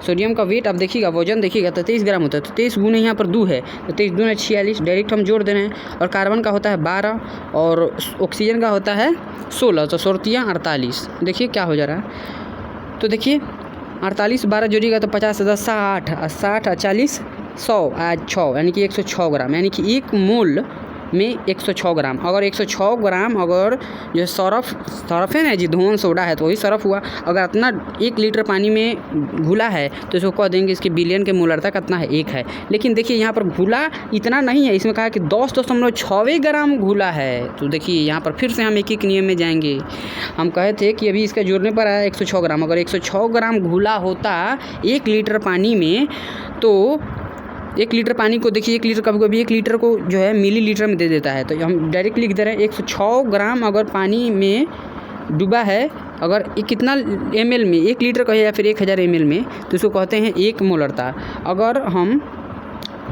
A: सोडियम का वेट आप देखिएगा, वजन देखिएगा तो 23 ग्राम होता है, तो 23 गुने यहाँ पर 2 है, तो 23 दूने 46, डायरेक्ट हम जोड़ दे रहे हैं। और कार्बन का होता है 12 और ऑक्सीजन का होता है 16, तो 16 48। देखिए क्या हो जा रहा है, तो देखिए 48 12 जोड़िएगा तो 50 10 60 60 40 100 आज 6 यानी कि 106 ग्राम, यानी कि 1 मोल में 106 ग्राम। अगर 106 ग्राम अगर जो सरफ है ना जी, धुआं सोडा है, तो वही सरफ हुआ। अगर इतना 1 लीटर पानी में घुला है तो इसको कह देंगे इसके बिलियन के मोलरता कितना है, 1 है। लेकिन देखिए यहाँ पर घुला इतना नहीं है, इसमें कहा कि 10.6 ग्राम घुला है। तो देखिए यहाँ पर फिर से हम एक नियम में जाएंगे। हम कहे थे कि अभी इसका जोड़ने पर आया 106 ग्राम, अगर 106 ग्राम घुला होता 1 लीटर पानी में, तो 1 लीटर पानी को देखिए, 1 लीटर कभी 1 लीटर को जो है मिलीलीटर में दे देता है, तो हम डायरेक्ट लिख दे रहे हैं 106 ग्राम अगर पानी में डूबा है, अगर कितना ml में, 1 लीटर कहे या फिर 1000 ml में, तो इसको कहते हैं 1 मोलरता। अगर हम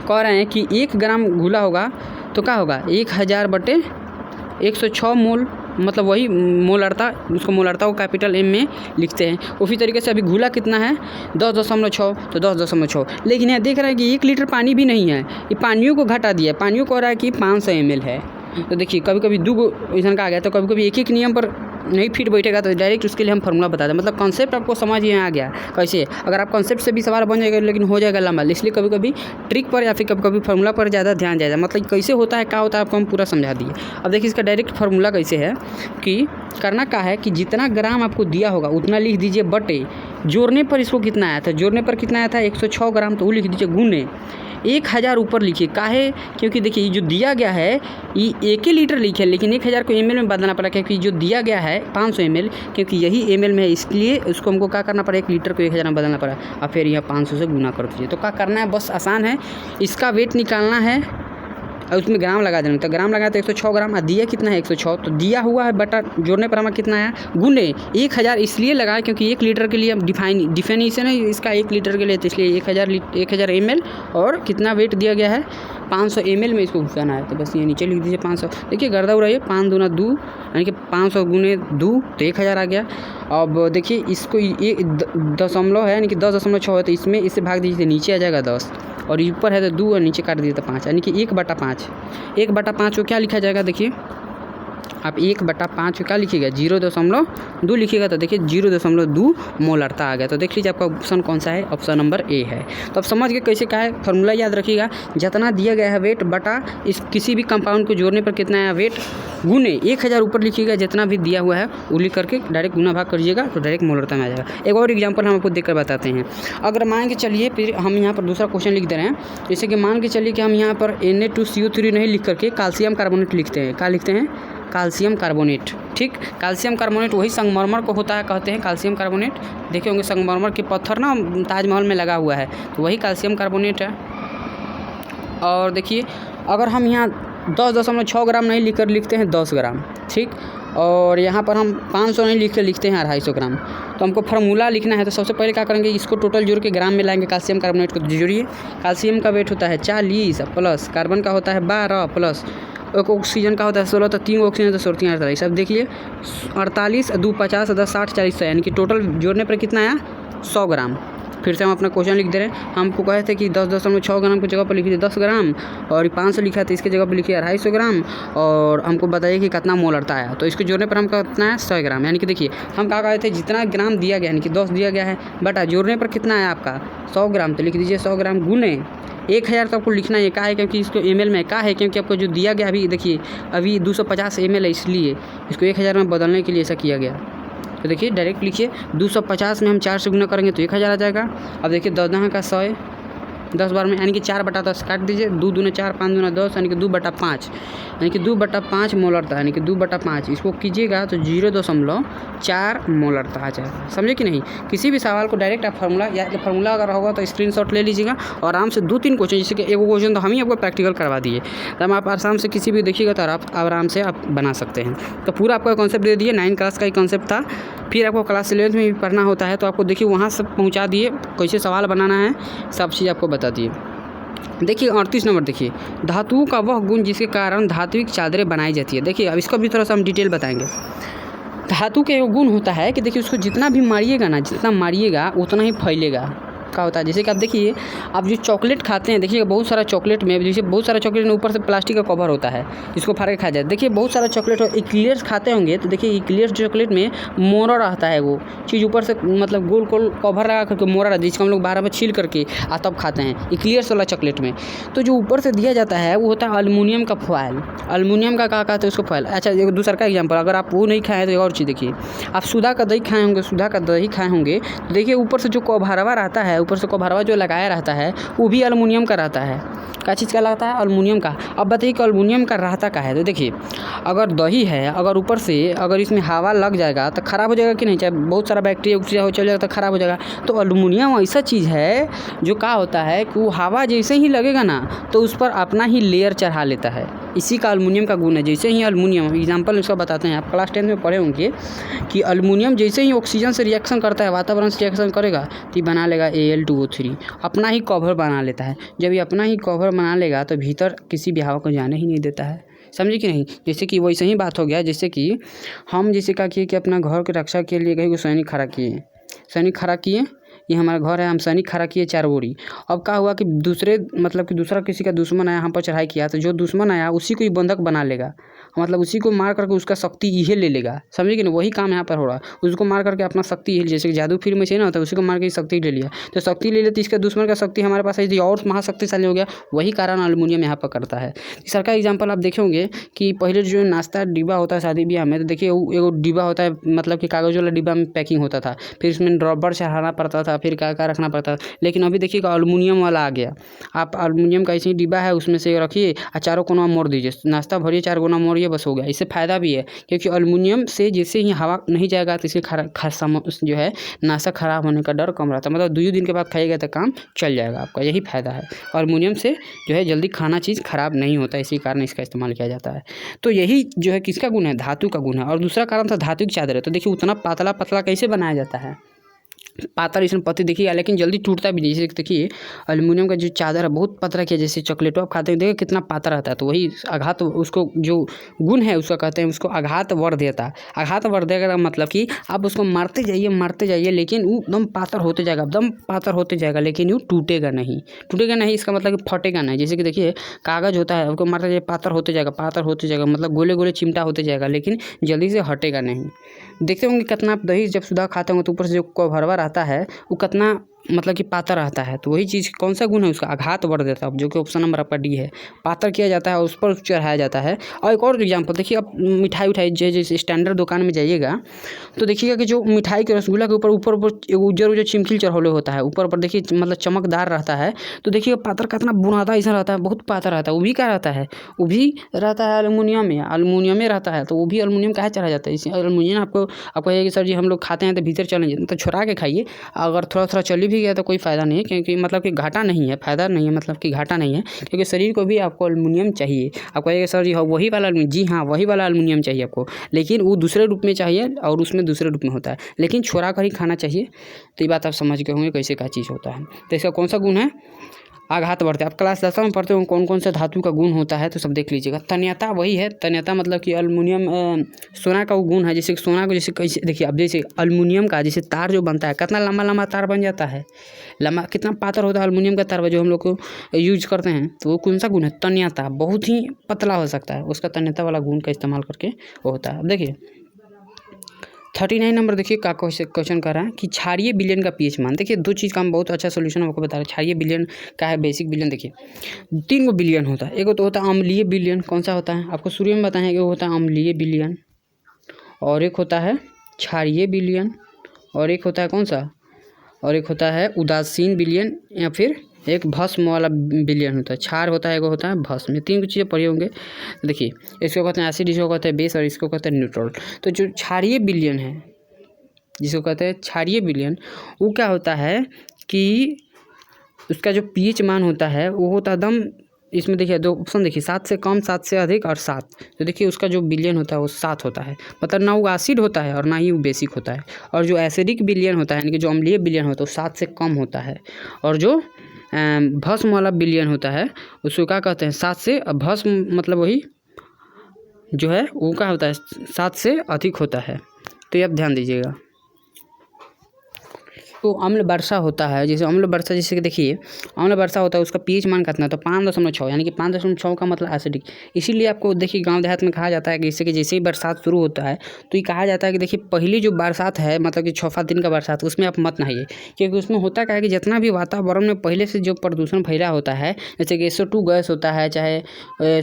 A: कह रहे हैं कि 1 ग्राम घुला होगा तो क्या होगा, 1000/106 मोल, मतलब वही मोलरता, उसको मोलरता को कैपिटल M में लिखते हैं। उसी तरीके से अभी घुला कितना है 10.6, तो 10.6। लेकिन यहाँ देख रहा है कि 1 लीटर पानी भी नहीं है, ये पानियों को घटा दिया, पानियों को हो रहा है कि 500 ml है। तो देखिए कभी कभी 2 ऐसा का आ गया, तो कभी कभी एक नियम पर नहीं फिट बैठेगा, तो डायरेक्ट उसके लिए हम फार्मूला बता दें। मतलब कॉन्सेप्ट आपको समझ में आ गया कैसे। अगर आप कॉन्सेप्ट से भी सवाल बन जाएगा लेकिन हो जाएगा लंबा, इसलिए कभी कभी ट्रिक पर या फिर कभी कभी फार्मूला पर ज़्यादा ध्यान जाएगा। मतलब कैसे होता है, क्या होता है, आपको हम पूरा समझा दिए। अब देखिए इसका डायरेक्ट फार्मूला कैसे है कि करना क्या है कि जितना ग्राम आपको दिया होगा उतना लिख दीजिए, बटे जोड़ने पर इसको कितना आया था, जोड़ने पर कितना आया था 106 ग्राम, तो वो लिख दीजिए, गुने 1000 ऊपर लिखिए। काहे, क्योंकि देखिए ये जो दिया गया है ये 1 लीटर लिखे, लेकिन 1000 को ml में बदलना पड़ा, क्योंकि जो दिया गया है 500 ml, क्योंकि यही ml में है, इसलिए उसको हमको क्या करना पड़ा, 1 लीटर को 1000 में बदलना पड़ा। और फिर यहाँ 500 से गुना कर दीजिए। तो क्या करना है, बस आसान है, इसका वेट निकालना है और उसमें ग्राम लगा देना। तो ग्राम लगाया तो 106 ग्राम, और दिया कितना है 106, तो दिया हुआ है बटा जोड़ने पर हमारा कितना आया, गुने 1000 इसलिए लगाया क्योंकि 1 लीटर के लिए डिफिनेशन है इसका 1 लीटर के लिए, तो इसलिए 1000 ml और कितना वेट दिया गया है 500 ml में इसको घुसाना है। तो बस ये नीचे लिख दीजिए 500। देखिए गर्दा उड़ाइए, 5 दूना 2 यानी कि 500 गुने 2 तो 1000 आ गया। अब देखिए इसको ये दशमलव है यानी कि 10.6 है, तो इसमें इसे भाग दीजिए, नीचे आ जाएगा 10 और ऊपर है तो 2 और नीचे काट दीजिए तो 5, यानी कि 1/5। 1/5 को क्या लिखा जाएगा, देखिए आप 1/5 को क्या लिखिएगा 0.2 लिखिएगा, तो देखिए 0.2 मोलरता आ गया। तो देख लीजिए आपका ऑप्शन कौन सा है, ऑप्शन नंबर ए है। तो अब समझ गए कैसे क्या है, फार्मूला याद रखिएगा, जितना दिया गया है वेट बटा इस किसी भी कंपाउंड को जोड़ने पर कितना है वेट, गुने 1000 ऊपर लिखिएगा, जितना भी दिया हुआ है वो लिख करके डायरेक्ट गुना भाग करिएगा, तो डायरेक्ट मोलरता में आ जाएगा। एक और एग्जाम्पल हम आपको देखकर बताते हैं। अगर मान के चलिए, फिर हम यहाँ पर दूसरा क्वेश्चन लिख दे रहे हैं, जैसे कि मान के चलिए कि हम यहाँ पर Na2CO3 नहीं लिख करके कैल्शियम कार्बोनेट लिखते हैं। क्या लिखते हैं, कैल्शियम कार्बोनेट। ठीक, कैल्शियम कार्बोनेट वही संगमरमर को होता है, कहते हैं कैल्शियम कार्बोनेट। देखे होंगे संगमरमर के पत्थर ना ताजमहल में लगा हुआ है, तो वही कैल्शियम कार्बोनेट है। और देखिए अगर हम यहाँ 10.6 ग्राम नहीं लिख कर लिखते हैं 10 ग्राम, ठीक, और यहाँ पर हम 500 नहीं लिख कर लिखते हैं 250 ग्राम। तो हमको फार्मूला लिखना है, तो सबसे पहले क्या करेंगे, इसको टोटल जोड़ के ग्राम में लाएंगे। कैल्शियम कार्बोनेट को जोड़िए, कैल्शियम का वेट होता है 40 प्लस कार्बन का होता है 12 प्लस एक ऑक्सीजन का होता है 16, तो 3 ऑक्सीजन तो 16 48। अब देखिए 48 2 50 10 60 40 100, यानी कि टोटल जोड़ने पर कितना आया 100 ग्राम। फिर से हम अपना क्वेश्चन लिख दे रहे हैं। हमको कहे थे कि 10.6 ग्राम की जगह पर लिखिए 10 ग्राम, और 500 लिखा है तो इसकी जगह पर लिखिए 250 ग्राम, और हमको बताइए कि कितना मोलरता आया। तो इसको जोड़ने पर हम कितना है 100 ग्राम। यानी कि देखिए हम क्या कहे थे, जितना ग्राम दिया गया यानी कि 10 दिया गया है, बटा जोड़ने पर कितना है आपका 100 ग्राम, तो लिख दीजिए 100 ग्राम गुने 1000। तो आपको लिखना है, का है क्योंकि इसको ml में, का है क्योंकि आपको जो दिया गया अभी देखिए अभी 250 ml है, इसलिए इसको 1000 में बदलने के लिए ऐसा किया गया। तो देखिए डायरेक्ट लिखिए 250 में हम 4 से गुना करेंगे तो 1000 आ जाएगा। अब देखिए 10 का 100 10 बार में, यानी कि 4/10 काट दीजिए, 2 दूने 4 5 दूना 10, यानी कि 2/5, यानी कि 2/5 मोलरता, यानी कि 2/5 इसको कीजिएगा तो 0.4 मोलरता आ जाएगा। समझे कि नहीं। किसी भी सवाल को डायरेक्ट आप फार्मूला अगर होगा तो स्क्रीनशॉट ले लीजिएगा, और आराम से 2-3 क्वेश्चन, जैसे कि एक क्वेश्चन तो हम ही आपको प्रैक्टिकल करवा दिए, तो आप आराम से किसी भी देखिएगा तो आप आराम से आप बना सकते हैं। तो पूरा आपका कॉन्सेप्ट दे दिए, 9 क्लास का ही कॉन्सेप्ट था। फिर आपको क्लास 11 में भी पढ़ना होता है, तो आपको देखिए वहाँ से पहुँचा दिए, कैसे सवाल बनाना है सब चीज़ आपको बता दिए। देखिए 38 नंबर देखिए, धातुओं का वह गुण जिसके कारण धात्विक चादरें बनाई जाती है। देखिए अब इसको भी थोड़ा सा हम डिटेल बताएंगे। धातु के गुण होता है कि देखिए उसको जितना भी मारिएगा ना, जितना मारिएगा उतना ही फैलेगा। क्या होता है, जैसे कि आप देखिए, आप जो चॉकलेट खाते हैं, देखिए बहुत सारा चॉकलेट में, जैसे बहुत सारा चॉकलेट में ऊपर से प्लास्टिक का कवर होता है, जिसको फाड़ के खाया जाए। देखिए बहुत सारा चॉकलेट एक्लियर्स खाते होंगे, तो देखिए एक्लियर्स चॉकलेट में मोरा रहता है, वो चीज़ ऊपर से मतलब गोल गोल कवर लगा करके मोरा रहता है, जिसको हम लोग 12 में छील करके तब खाते हैं एक्लियर्स वाला चॉकलेट में। तो जो ऊपर से दिया जाता है वो होता है एल्युमिनियम का फॉयल। एल्युमिनियम का कहा कहते हैं उसको फॉयल। अच्छा एक दूसरा का एग्जाम्पल, अगर आप वो नहीं खाएँ तो एक और चीज़ देखिए, आप सुधा का दही खाए होंगे, सुधा का दही खाए होंगे, तो देखिए ऊपर से जो कभरवा रहता है, ऊपर से कभरवा जो लगाया रहता है वो भी एल्युमिनियम का रहता है। क्या चीज़ का लगता है, एल्युमिनियम का। अब बताइए कि एल्युमिनियम का रहता का है, तो देखिए अगर दही है, अगर ऊपर से अगर इसमें हवा लग जाएगा तो ख़राब हो जाएगा कि नहीं, चाहे बहुत सारा बैक्टीरिया हो चल जाएगा तो ख़राब हो जाएगा। तो एल्युमिनियम ऐसा चीज़ है जो क्या होता है कि वो हवा जैसे ही लगेगा ना तो उस पर अपना ही लेयर चढ़ा लेता है। इसी का एल्युमिनियम का गुण है। जैसे ही एल्युमिनियम, एग्जाम्पल इसका बताते हैं, आप क्लास 10 में पढ़े होंगे कि एल्युमिनियम जैसे ही ऑक्सीजन से रिएक्शन करता है, वातावरण से रिएक्शन करेगा तो बना लेगा Al2O3, अपना ही कवर बना लेता है। जब ये अपना ही कवर बना लेगा तो भीतर किसी भी हवा को जाने ही नहीं देता है। समझे कि नहीं। जैसे कि वैसे ही बात हो गया, जैसे कि हम जैसे क्या किए कि अपना घर की रक्षा के लिए कहीं को सैनिक खड़ा किए, सैनिक खड़ा किए, ये हमारा घर है, हम सैनिक खड़ा किए 4 बोरी। अब क्या हुआ कि दूसरे मतलब कि दूसरा किसी का दुश्मन आया, हम पर चढ़ाई किया, तो जो दुश्मन आया उसी को ही बंधक बना लेगा, मतलब उसी को मार करके उसका शक्ति ये ले लेगा। समझे कि नहीं। वही काम यहाँ पर हो रहा है, उसको मार करके अपना शक्ति ये, जैसे कि जादू फिल्म में चाहिए ना होता है, उसी को मार के शक्ति ले लिया, तो शक्ति ले लेती, इसका दुश्मन का शक्ति हमारे पास आई और महाशक्तिशाली हो गया। वही कारण एल्युमिनियम यहाँ पर करता है। सर का एग्जाम्पल आप देखे होंगे कि पहले जो नाश्ता डिब्बा होता है शादी ब्याह में, तो देखिए एगो डिब्बा होता है, मतलब कि कागज़ वाला डिब्बा में पैकिंग होता था, फिर इसमें रबड़ चढ़ाना पड़ता था, फिर क्या रखना पड़ता। लेकिन अभी देखिएगा एल्युमिनियम वाला आ गया। आप एल्युमिनियम का ऐसे ही डिब्बा है, उसमें से रखिए और चारों कोना मोड़ दीजिए, नाश्ता भरिए 4 कोना मोड़िए, बस हो गया। इससे फ़ायदा भी है क्योंकि एल्युमिनियम से जैसे ही हवा नहीं जाएगा तो इससे जो है नाश्ता ख़राब होने का डर कम रहता है, मतलब 2 दिन के बाद खाइएगा तो काम चल जाएगा आपका। यही फ़ायदा है। एल्युमिनियम से जो है जल्दी खाना चीज़ ख़राब नहीं होता, इसी कारण इसका इस्तेमाल किया जाता है। तो यही जो है किसका गुण है, धातु का गुण है। और दूसरा कारण था धात्विक चादर है। तो देखिए उतना पातला पतला कैसे बनाया जाता है, पातर इसमें पत्ती देखिएगा, लेकिन जल्दी टूटता भी नहीं। जैसे देखिए एल्युमिनियम का जो चादर है बहुत पतला किया, जैसे चॉकलेटो आप खाते हैं देखिए कितना पातर रहता है, तो वही आघात, उसको जो गुण है उसका कहते हैं, उसको आघात वर देता है। आघात वर देगा मतलब कि आप उसको मारते जाइए लेकिन वो एकदम पातर होते जाएगा, एकदम पातर होते जाएगा, लेकिन वो टूटेगा नहीं। इसका मतलब कि फटेगा नहीं। जैसे कि देखिए कागज़ होता है, उसको मारते जाइए पातर होते जाएगा, मतलब गोले गोले चिमटा होते जाएगा, लेकिन जल्दी से हटेगा नहीं। देखते होंगे कितना आप दही जब सुधा खाते होंगे तो ऊपर से जो कभरवा रहता है वो कितना मतलब कि पातर रहता है। तो वही चीज़ कौन सा गुण है उसका, आघात बढ़ देता है, जो कि ऑप्शन नंबर आपका डी है। पातर किया जाता है, उस पर चढ़ाया जाता है। और एक और एग्जाम्पल देखिए, अब मिठाई जैसे स्टैंडर्ड दुकान में जाइएगा तो देखिएगा कि जो मिठाई के रसगुल्ला के ऊपर उज्जर चिमकिल चढ़ौले होता है, ऊपर देखिए मतलब चमकदार रहता है। तो देखिए पातर कितना बुनादा ऐसा रहता है, बहुत पातर रहता है। वो भी क्या रहता है, वो भी रहता है एल्युमिनियम में रहता है। तो वो भी एल्युमिनियम कहा चढ़ा जाता है। इसी एल्युमिनियम आपको कहिए कि सर जी हम लोग खाते हैं तो भीतर चलेंगे, तो छुड़ा के खाइए। अगर थोड़ा चली भी गया तो कोई फ़ायदा नहीं है, क्योंकि मतलब कि घाटा नहीं है, फ़ायदा नहीं है, मतलब कि घाटा नहीं है, क्योंकि शरीर को भी आपको एल्युमिनियम चाहिए। आप कहिएगा सर जी वही वाला जी हाँ वही वाला एल्युमिनियम चाहिए आपको, लेकिन वो दूसरे रूप में चाहिए और उसमें दूसरे रूप में होता है, लेकिन छोड़ा कर ही खाना चाहिए। तो ये बात आप समझ गए होंगे कैसे क्या चीज़ होता है। तो इसका कौन सा गुण है, आघात बढ़ते हैं। आप क्लास 10 में पढ़ते हो कौन कौन सा धातु का गुण होता है, तो सब देख लीजिएगा। तन्यता वही है, तन्यता मतलब कि एल्युमिनियम सोना का वो गुण है। जैसे सोना को जैसे कैसे देखिए, अब जैसे एल्युमिनियम का जैसे तार जो बनता है, कितना लंबा लंबा तार बन जाता है, लंबा कितना पातर होता है एल्युमिनियम का तार जो हम लोग को यूज करते हैं, तो वो कौन सा गुण है, तन्यता। बहुत ही पतला हो सकता है, उसका तन्यता वाला गुण का इस्तेमाल करके वो होता है। अब देखिए 39 नंबर देखिए का क्वेश्चन कर रहा है कि क्षारीय विलयन का पीएच मान। देखिए दो चीज़ का हम बहुत अच्छा सोल्यूशन आपको बता रहे हैं। क्षारीय विलयन का है, बेसिक विलयन। देखिए 3 गो विलयन होता है, एक तो होता है अम्लीय विलयन। कौन सा होता है आपको शुरू में बताएं, एक होता है अम्लीय विलयन, और एक होता है क्षारीय विलयन, और एक होता है कौन सा, और एक होता है उदासीन विलयन, या फिर एक भस्म वाला विलयन होता है। क्षार होता है, एक होता है भस्म। 3 चीज़ें पढ़ी होंगे। देखिए इसको कहते हैं एसिड, इसको कहते हैं बेस, और इसको कहते हैं न्यूट्रल। तो जो क्षारीय विलयन है, जिसको कहते हैं क्षारीय विलयन, वो क्या होता है कि उसका जो पीएच मान होता है वो होता है एकदम, इसमें देखिए 2 ऑप्शन देखिए, 7 से कम, 7 से अधिक और 7। तो देखिए उसका जो विलयन होता है वो 7 होता है, मतलब ना वो एसिड होता है और ना ही वो बेसिक होता है। और जो एसिडिक विलयन होता है, यानी कि जो अम्लीय विलयन होता है, वो 7 से कम होता है। और जो भस्म वाला विलयन होता है उसको क्या कहते हैं, 7 से, भस्म मतलब वही जो है वो क्या होता है, 7 से अधिक होता है। तो ये आप ध्यान दीजिएगा। तो अम्ल वर्षा होता है, जैसे अम्ल वर्षा, जैसे कि देखिए अम्ल वर्षा होता है, उसका पीएच मान कितना है, तो 5.6, यानी कि 5.6 का मतलब एसिडिक। इसीलिए आपको देखिए गांव देहात में कहा जाता है कि इससे कि जैसे ही बरसात शुरू होता है तो ये कहा जाता है कि देखिए पहली जो बरसात है, मतलब कि 6 दिन का बरसात, उसमें आप मत नहाइए, क्योंकि उसमें होता क्या है कि जितना भी वातावरण में पहले से जो प्रदूषण फैला होता है, जैसे कि SO2 गैस होता है, चाहे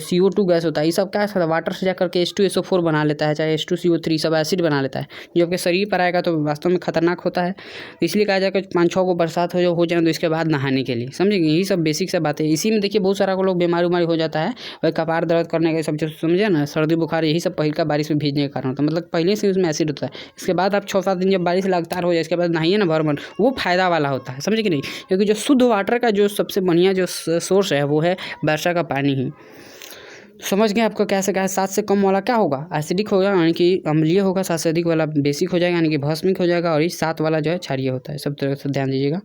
A: CO2 गैस होता है, ये सब क्या है वाटर से जाकर के H2SO4 बना लेता है, चाहे H2CO3, सब एसिड बना लेता है, जो आपके शरीर पर आएगा तो वास्तव में खतरनाक होता है। इसलिए कहा जाएगा 5-6 को बरसात हो जाए तो इसके बाद नहाने के लिए, समझेंगे। यही सब बेसिक सब बातें। इसी में देखिए बहुत सारा को लोग बीमारी हो जाता है, वही कपार दर्द करने का सब समझे ना, सर्दी बुखार, यही सब पहले का बारिश में भीजने के कारण होता है, मतलब पहले से उसमें एसिड होता है। इसके बाद आप 6-7 दिन जब बारिश लगातार हो जाए, इसके बाद नहाइए ना भर, वो फायदा वाला होता है, समझे कि नहीं। क्योंकि जो शुद्ध वाटर का जो सबसे बढ़िया जो सोर्स है वो है वर्षा का पानी ही। समझ गए आपको कैसे क्या है। 7 से कम वाला क्या होगा, एसिडिक होगा, यानी कि अम्लीय होगा। 7 से अधिक वाला बेसिक हो जाएगा, यानी कि भस्मिक हो जाएगा। और ये 7 वाला जो है क्षारीय होता है। सब तरह से ध्यान दीजिएगा।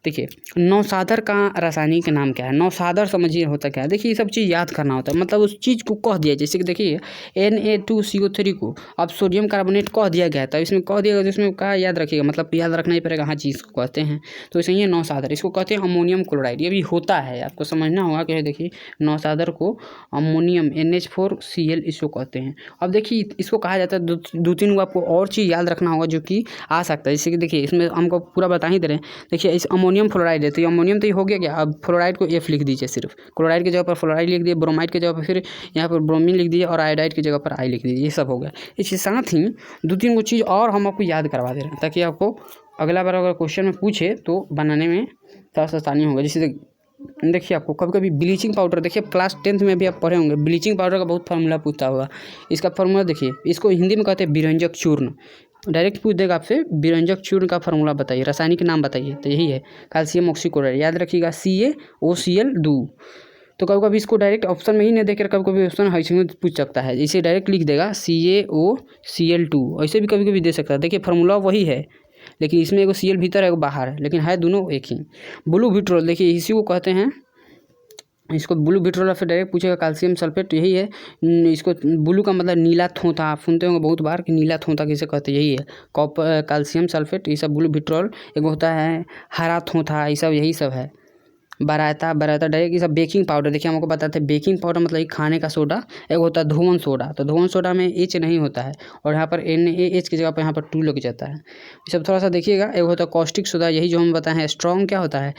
A: देखिए नौसादर का रासायनिक नाम क्या है, नौसादर समझिए होता क्या है। देखिए ये सब चीज़ याद करना होता है, मतलब उस चीज़ को कह दिया, जैसे कि देखिए Na2CO3 को अब सोडियम कार्बोनेट कह दिया गया था, इसमें कह दिया गया, तो इसमें क्या याद रखिएगा, मतलब याद रखना ही पड़ेगा, हाँ चीज़ को कहते हैं। तो इसे ये नौसादर, इसको कहते हैं अमोनियम क्लोराइड। ये भी होता है, आपको समझना होगा कि देखिए नौसादर को अमोनियम NH4Cl इसको कहते हैं। अब देखिए इसको कहा जाता है 2-3 को आपको और चीज़ याद रखना होगा जो कि आ सकता है, जैसे कि देखिए इसमें हमको पूरा बता ही दे रहे हैं। देखिए इस अमोनियम फ्लोराइड है, तो ये अमोनियम तो ये हो गया क्या, अब फ्लोराइड को F लिख दीजिए, सिर्फ क्लोराइड की जगह पर फ्लोराइड लिख दिए, ब्रोमाइड की जगह पर फिर यहाँ पर ब्रोमीन लिख दीजिए, और आयोडाइड की जगह पर I लिख दीजिए। ये सब हो गया। इसके साथ ही 2-3 को चीज़ और हम आपको याद करवा दे रहे हैं, ताकि आपको अगला बार अगर क्वेश्चन में पूछे तो बनाने में थोड़ा सा आसानी होगा। जैसे देखिए आपको कभी कभी ब्लीचिंग पाउडर, देखिए क्लास 10th में भी आप पढ़े होंगे, ब्लीचिंग पाउडर का बहुत फार्मूला पूछता होगा। इसका फार्मूला देखिए, इसको हिंदी में कहते हैं विरंजक चूर्ण। डायरेक्ट पूछ देगा आपसे विरंजक चूर्ण का फार्मूला बताइए, रासायनिक नाम बताइए, तो यही है कैल्शियम ऑक्सीक्लोराइड। याद रखिएगा CaOCl2। तो कभी कभी इसको डायरेक्ट ऑप्शन में ही नहीं देकर कभी कभी ऑप्शन ऐसे पूछ सकता है, इसे डायरेक्ट लिख देगा CaOCl2, ऐसे भी कभी कभी दे सकता है। देखिए फार्मूला वही है, लेकिन इसमें एगो Cl भीतर है एगो बाहर है, लेकिन है दोनों एक ही। ब्लू विट्रोल, देखिए इसी को कहते हैं, इसको ब्लू विट्रोल फिर डायरेक्ट पूछेगा कैल्शियम सल्फेट, यही है। इसको ब्लू का मतलब नीला थोथा, आप सुनते होंगे बहुत बार कि नीला थोथा किसे कहते हैं, यही है कॉपर कैल्शियम सल्फेट, ये सब ब्लू विट्रोल। एक होता है हरा थोथा, ये सब यही सब है। बरायता डायरेक्ट ये सब बेकिंग पाउडर, देखिए हमको बताते हैं बेकिंग पाउडर मतलब खाने का सोडा। एक होता है धुआं सोडा, तो धुआं सोडा में H नहीं होता है, और यहाँ पर NaH की जगह पर यहाँ पर 2 लग जाता है। ये सब थोड़ा सा देखिएगा। एक होता है कॉस्टिक सोडा, यही जो हम बताए हैं। स्ट्रॉन्ग क्या होता है,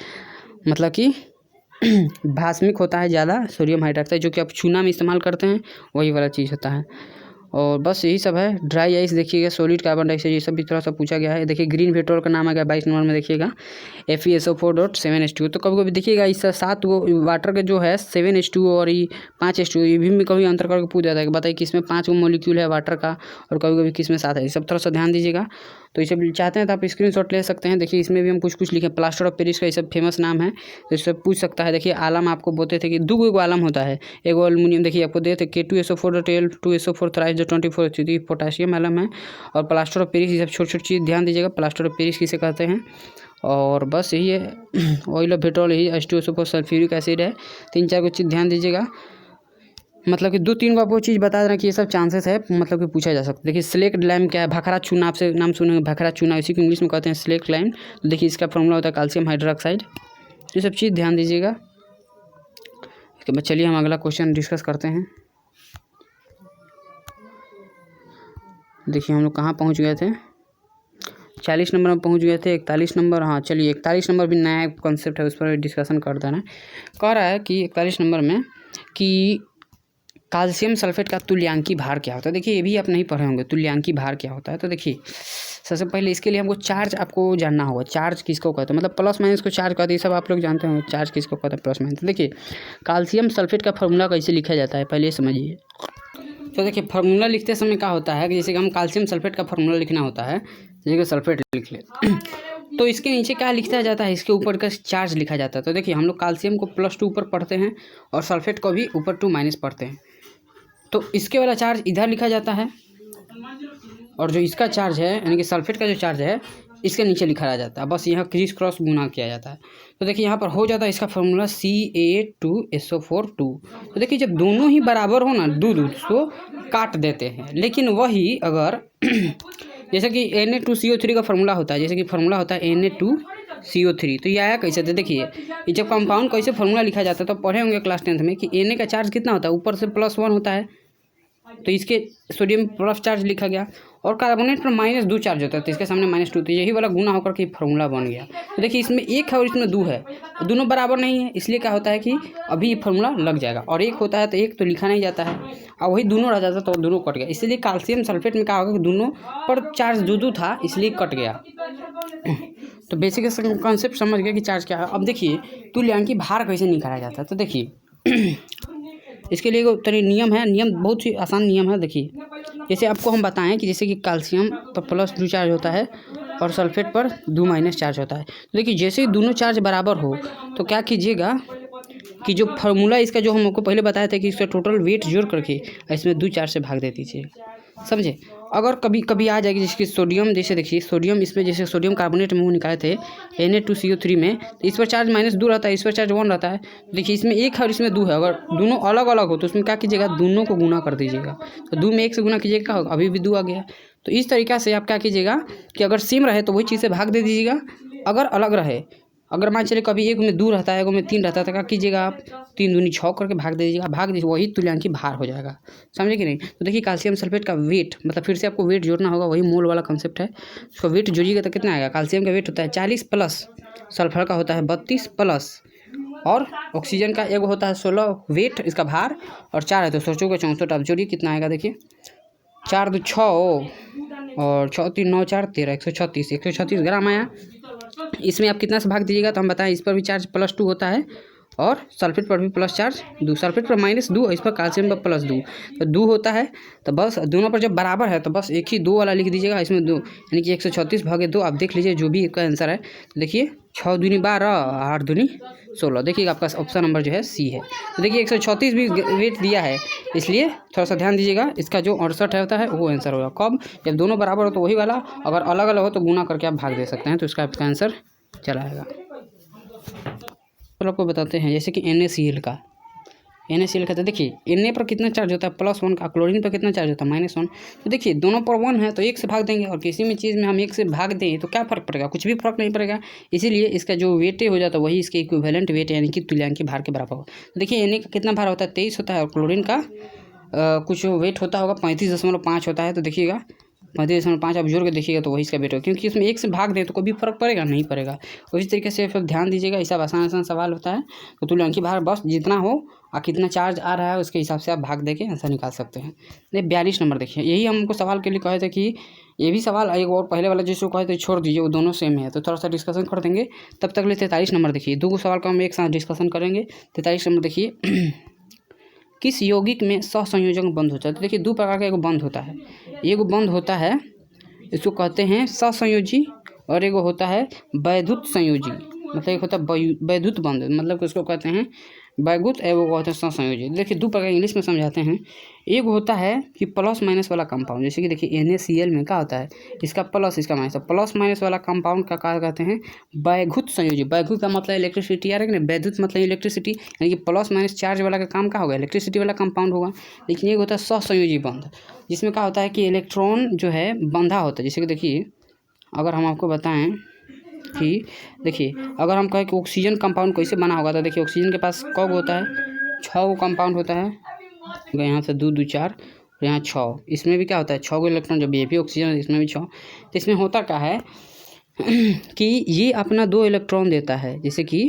A: मतलब कि भास्मिक होता है ज़्यादा, सोडियम हाइड्रोक्साइड, जो कि आप चूना में इस्तेमाल करते हैं, वही वाला चीज़ होता है। और बस यही सब है। ड्राई आइस देखिएगा, सॉलिड कार्बन डाइऑक्साइड, ये सब भी थोड़ा सा पूछा गया है। देखिए ग्रीन पेट्रोल का नाम आ गया 22 नंबर में, देखिएगा FeSO4.7H2। तो कभी कभी देखिएगा इस 7 वो वाटर के जो है 7H2 और ये 5H2, ये भी कभी अंतर करके पूछ जाता है कि बताइए किसमें 5 मॉलिक्यूल है वाटर का, और कभी कभी किसमें 7 है। ये सब थोड़ा सा ध्यान दीजिएगा। तो इसे चाहते हैं तो आप स्क्रीनशॉट ले सकते हैं। देखिए इसमें भी हम कुछ लिखे, प्लास्टर ऑफ पेरिस का ये सब फेमस नाम है, तो इससे पूछ सकता है। देखिए आलम आपको बोलते थे कि 2 आलम होता है, एगो एल्युमिनियम, देखिए आपको देते K2SO4.Al2SO4 थ्राइस जो 24 थी पोटाशियम एलम है। और प्लास्टर ऑफ पेरिस, ये सब छोटी छोटी चीज़ ध्यान दीजिएगा। प्लास्टर ऑफ पेरिस किसे कहते हैं। और बस यही है, ऑयल ऑफ पेट्रोल यही H2SO4 सल्फ्यूरिक एसिड है। 3-4 कुछ चीज़ ध्यान दीजिएगा। मतलब कि 2-3 को आपको चीज़ बता देना कि ये सब चांसेस है, मतलब कि पूछा जा सकता है। देखिए स्लेक्ट लाइम क्या है, भखरा चूना, आपसे नाम सुनेंगे भखरा चूना, इसी को इंग्लिश में कहते हैं स्लेक्ट लाइम। तो देखिए इसका फॉर्मूला होता है कैल्शियम हाइड्रोक्साइड। ये सब चीज़ ध्यान दीजिएगा। इसके बाद चलिए हम अगला क्वेश्चन डिस्कस करते हैं। देखिए हम लोग कहाँ पहुँच गए थे, 40 नंबर में पहुँच गए थे। 41 नंबर, हाँ चलिए 41 नंबर भी नया कॉन्सेप्ट है, उस पर डिस्कशन कर देना। कह रहा है कि 41 नंबर में कि कैल्शियम सल्फेट का तुल्यांकी भार क्या होता है। देखिए ये भी आप नहीं पढ़े होंगे, तुल्यांकी भार क्या होता है। तो देखिए सबसे पहले इसके लिए हमको चार्ज आपको जानना होगा। चार्ज किसको कहते हैं, मतलब प्लस माइनस को चार्ज कहते हैं, सब आप लोग जानते होंगे चार्ज किसको कहते हैं, प्लस माइनस। देखिए कैल्शियम सल्फेट का फॉर्मूला कैसे लिखा जाता है पहले समझिए। तो देखिए फार्मूला लिखते समय क्या होता है कि जैसे कि हम कैल्शियम सल्फेट का फार्मूला लिखना होता है, जैसे कि सल्फेट लिख ले तो इसके नीचे क्या लिखा जाता है, इसके ऊपर का चार्ज लिखा जाता है। तो देखिए हम लोग कैल्शियम को +2 ऊपर पढ़ते हैं और सल्फेट को भी ऊपर 2- पढ़ते हैं। तो इसके वाला चार्ज इधर लिखा जाता है और जो इसका चार्ज है यानी कि सल्फेट का जो चार्ज है इसके नीचे लिखा रह जाता है। बस यहाँ क्रिस क्रॉस गुना किया जाता है। तो देखिए यहाँ पर हो जाता है इसका फॉर्मूला Ca2SO4 2। तो देखिए जब दोनों ही बराबर हो ना, दूध उसको काट देते हैं। लेकिन वही अगर जैसे कि Na2CO3 का फॉर्मूला होता है, जैसे कि फॉर्मूला होता है Na2CO3, तो ये आया कैसे। तो देखिए ये जब कंपाउंड कैसे फॉर्मूला लिखा जाता है तो पढ़े होंगे क्लास 10th में कि Na का चार्ज कितना होता है, ऊपर से +1 होता है, तो इसके सोडियम प्लस चार्ज लिखा गया और कार्बोनेट पर -2 चार्ज होता है, तो इसके सामने -2, तो यही वाला गुना होकर के फार्मूला बन गया। तो देखिए इसमें 1 है और इसमें 2 है, दोनों बराबर नहीं है, इसलिए क्या होता है कि अभी ये फार्मूला लग जाएगा। और 1 होता है तो 1 तो लिखा नहीं जाता है, और वही दोनों रह जाता तो दोनों कट गया। इसलिए कैल्शियम सल्फेट में क्या होगा कि दोनों पर चार्ज 2 था, इसलिए कट गया। तो बेसिक कॉन्सेप्ट समझ गया कि चार्ज क्या है। अब देखिए तुल्यांकी भार कैसे निकाला जाता है। तो देखिए इसके लिए एक तरीके नियम है, नियम बहुत ही आसान नियम है। देखिए जैसे आपको हम बताएं कि जैसे कि कैल्शियम पर +2 चार्ज होता है और सल्फेट पर 2- चार्ज होता है। तो देखिए जैसे ही दोनों चार्ज बराबर हो तो क्या कीजिएगा कि जो फार्मूला इसका जो हम आपको पहले बताया था कि इसका टोटल वेट जोड़ करके इसमें 2 चार्ज से भाग दे दीजिए, समझे। अगर कभी कभी आ जाएगी जैसे कि सोडियम, जैसे देखिए सोडियम, इसमें जैसे सोडियम कार्बोनेट में वो निकाले थे Na2CO3 में, तो इस पर चार्ज -2 रहता है, इस पर चार्ज 1 रहता है। देखिए इसमें 1 है और इसमें 2 है। अगर दोनों अलग अलग हो तो उसमें क्या कीजिएगा, दोनों को गुना कर दीजिएगा। तो 2 में 1 से गुना कीजिएगा, क्या होगा, अभी भी 2 आ गया। तो इस तरीक़ा से आप क्या कीजिएगा कि अगर सेम रहे तो वही चीज़ से भाग दे दीजिएगा, अगर अलग रहे, अगर मान चलिए कभी एक में 2 रहता है, एक में 3 रहता है, तो क्या कीजिएगा आप 3 दूनी 6 करके भाग दे दीजिएगा, भाग दीजिए, वही तुल्यांकी भार हो जाएगा, समझे कि नहीं। तो देखिए कैल्शियम सल्फेट का वेट, मतलब फिर से आपको वेट जोड़ना होगा, वही मोल वाला कंसेप्ट है। उसका वेट जोड़िएगा तो कितना आएगा, कैल्शियम का वेट होता है 40 प्लस, सल्फर का होता है 32 प्लस, और ऑक्सीजन का एक होता है 16 वेट इसका भार, और 4 है तो 64 का 64। आप जोड़िए कितना आएगा, देखिए 4 2 6 और 6 3 9 4 13 136 ग्राम आया। इसमें आप कितना से भाग दीजिएगा तो हम बताएं, इस पर भी चार्ज +2 होता है और सल्फेट पर भी प्लस चार्ज 2, सल्फेट पर -2, इस पर कैल्शियम पर +2, तो 2 होता है। तो बस दोनों पर जब बराबर है तो बस एक ही 2 वाला लिख दीजिएगा, इसमें 2 यानी कि 136 भागे 2। आप देख लीजिए जो भी इसका आंसर है। तो देखिए 6 दूनी 12, 8 दूनी 16, देखिएगा आपका ऑप्शन नंबर जो है सी है। तो देखिए 136 भी वेट दिया है, इसलिए थोड़ा सा ध्यान दीजिएगा। इसका जो 68 होता है वो आंसर होगा कब, जब दोनों बराबर हो तो वही वाला, अगर अलग अलग हो तो गुना करके आप भाग दे सकते हैं, तो इसका आपका आंसर चला आएगा। तो आपको बताते हैं जैसे कि NaCl का, तो देखिए Na पर कितना चार्ज होता है, +1 का, क्लोरीन पर कितना चार्ज होता है, -1। तो देखिए दोनों पर 1 है तो 1 से भाग देंगे, और किसी भी चीज़ में हम 1 से भाग दें तो क्या फ़र्क पड़ेगा, कुछ भी फर्क नहीं पड़ेगा। इसीलिए इसका जो वेट हो जाता है वही इसके इक्विवेलेंट वेट यानी कि तुल्यांकी भार के बराबर होगा। तो देखिए Na का कितना भार होता है, 23 होता है, और क्लोरीन का कुछ वेट होता होगा 35.5 होता है। तो देखिएगा 35.5 आप जोड़ के देखिएगा तो वही इसका वेट होगा, क्योंकि इसमें 1 से भाग दें तो कोई भी फर्क पड़ेगा नहीं पड़ेगा। उसी तरीके से फिर ध्यान दीजिएगा, ये सब आसान सवाल होता है। तो तुल्यांकी भार बस जितना हो और कितना चार्ज आ रहा है उसके हिसाब से आप भाग दे के आंसर निकाल सकते हैं। 42 नंबर देखिए, यही हमको सवाल के लिए कहे थे कि ये भी सवाल एक और पहले वाला जिसको कहे थे छोड़ दीजिए, वो दोनों सेम है, तो थोड़ा सा डिस्कशन कर देंगे। तब तक ले 43 नंबर देखिए, 2 सवाल का हम एक साथ डिस्कशन करेंगे। 43 नंबर देखिए, किस यौगिक में सहसंयोजक बंध होता है। तो देखिए 2 प्रकार का, एक बंध होता है, एक बंध होता है इसको कहते हैं सहसंयोजी, और एक होता है वैद्युत संयोजी, मतलब एक होता है वैद्युत बंध, मतलब उसको कहते हैं बैगुत एवं कहते हैं सहसंयोजी। देखिए दो प्रकार इंग्लिश में समझाते हैं। एक होता है कि प्लस माइनस वाला कंपाउंड, जैसे कि देखिए NaCl में क्या होता है, इसका प्लस इसका माइनस, प्लस माइनस वाला कंपाउंड का क्या कहते हैं, बैगुत संयोजी। बैगुत का मतलब इलेक्ट्रिसिटी आ रहा है कि नहीं, बैद्युत मतलब इलेक्ट्रिसिटी, यानी कि प्लस माइनस चार्ज वाला का काम क्या होगा, इलेक्ट्रिसिटी वाला कंपाउंड होगा। लेकिन एक होता है सहसंयोजी बंध, जिसमें क्या होता है कि इलेक्ट्रॉन जो है बंधा होता है। जैसे कि देखिए अगर हम आपको बताएं कि देखिए अगर हम कहें कि ऑक्सीजन कंपाउंड कैसे बना होगा, तो देखिए ऑक्सीजन के पास कौ होता है, 6 गो कंपाउंड होता है। यहाँ से 2 2 4 और यहाँ 6, इसमें भी क्या होता है 6 गो इलेक्ट्रॉन, जब ये भी ऑक्सीजन है इसमें भी 6। तो इसमें होता क्या है कि ये अपना 2 इलेक्ट्रॉन देता है, जैसे कि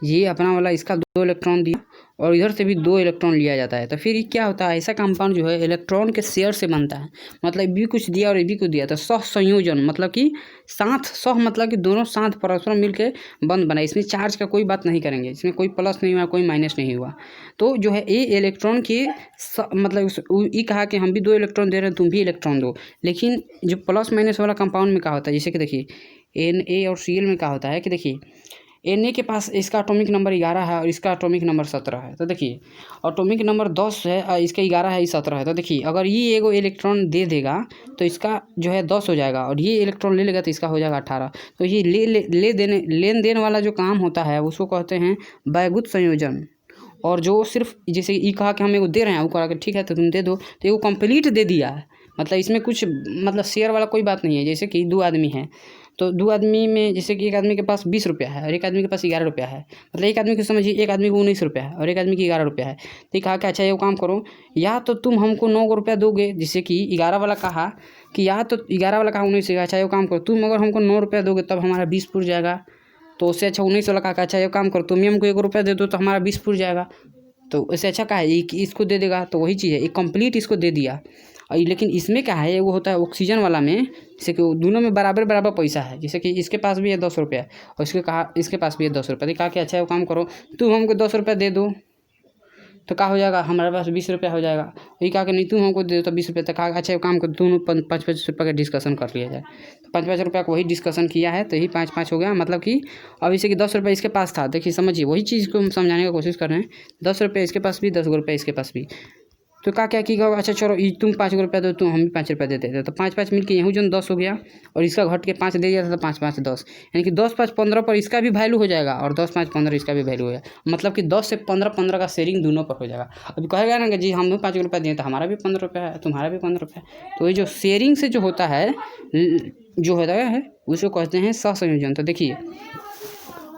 A: ये अपना वाला इसका 2 इलेक्ट्रॉन दिया और इधर से भी 2 इलेक्ट्रॉन लिया जाता है। तो फिर ये क्या होता है, ऐसा कंपाउंड जो है इलेक्ट्रॉन के शेयर से बनता है, मतलब ये भी कुछ दिया और ये भी कुछ दिया। तो सहसंयोजन मतलब कि साथ, सह मतलब कि दोनों साथ परस्पर मिलकर बंद बना। इसमें चार्ज का कोई बात नहीं करेंगे, इसमें कोई प्लस नहीं हुआ कोई माइनस नहीं हुआ। तो जो है ये इलेक्ट्रॉन के मतलब ये कहा कि हम भी 2 इलेक्ट्रॉन दे रहे हैं तुम भी इलेक्ट्रॉन दो। लेकिन जो प्लस माइनस वाला कंपाउंड में क्या होता है, जैसे कि देखिए Na और Cl में क्या होता है कि देखिए Na के पास इसका एटॉमिक नंबर 11 है और इसका एटॉमिक नंबर 17 है। तो देखिए एटॉमिक नंबर 10 है और इसका 11 है, ये 17 है। तो देखिए अगर ये एगो इलेक्ट्रॉन दे देगा तो इसका जो है 10 हो जाएगा और ये इलेक्ट्रॉन ले लेगा तो इसका हो जाएगा 18। तो ये लेन देन वाला जो काम होता है उसको कहते हैं बैगुत संयोजन। और जो सिर्फ जैसे ये कहा कि हम एगो दे रहे हैं, वो कहा कि ठीक है तो तुम दे दो, तो एगो कंप्लीट दे दिया है, मतलब इसमें कुछ मतलब शेयर वाला कोई बात नहीं है। जैसे कि 2 आदमी हैं तो 2 आदमी में जैसे कि एक आदमी के पास 20 रुपया है और एक आदमी के पास 11 रुपया है, मतलब एक आदमी को समझिए एक आदमी को 19 रुपया है और एक आदमी की 11 रुपया है। तो कहा कि अच्छा ये काम करो, या तो तुम हमको 9 रुपया दोगे, जैसे कि 11 वाला कहा कि या तो 11 वाला कहा 19 से, अच्छा ये काम करो तुम अगर हमको 9 रुपया दोगे तब हमारा 20 पुर जाएगा। तो उससे अच्छा 19 वाला कहा अच्छा ये काम करो तुम ही हमको 1 रुपया दे दो तो हमारा 20 पुर जाएगा। तो इससे अच्छा कहा है इसको दे देगा, तो वही चीज़ है एक कंप्लीट इसको दे दिया। लेकिन इसमें क्या है, वो होता है ऑक्सीजन वाला में, जैसे कि दोनों में बराबर बराबर पैसा है, जैसे कि इसके पास भी है 10 रुपया और इसके पास भी है 10 रुपया। तो कहा कि अच्छा वो काम करो तुम हमको 10 रुपया दे दो, तो क्या हो जाएगा हमारे पास 20 रुपया हो जाएगा। ये कहा कि नहीं तुम हमको दे दो तो 20 रुपया। तो कहा अच्छा वो काम करो दोनों 5-5 रुपये का डिस्कशन कर लिया जाए। तो 5-5 रुपया को वही डिस्कशन किया है तो यही 5-5 हो गया, मतलब कि अब इसे कि 10 रुपये इसके पास था। देखिए समझिए वही चीज़ को हम समझाने की कोशिश कर रहे हैं। 10 रुपये इसके पास भी, 10 रुपये इसके पास भी। तो क्या की होगा, अच्छा चलो तुम 5 रुपया दो तुम हम भी 5 रुपया देते थे, तो 5-5 मिलकर यहूँ जो 10 हो गया और इसका घट के 5 दे दिया था तो 5-5 10, यानी कि 10-5 15 पर इसका भी वैल्यू हो जाएगा और 10-5 15 इसका भी वैल्यू हो जाएगा, मतलब कि 10 से 15 का शेयरिंग दोनों पर हो जाएगा। अभी कहेगा ना कि जी हम 5 रुपया दिए तो हमारा भी 15 रुपया है तुम्हारा भी 15 रुपया है। तो ये जो शेयरिंग से जो होता है उसको कहते हैं सहसंयोजन। तो देखिए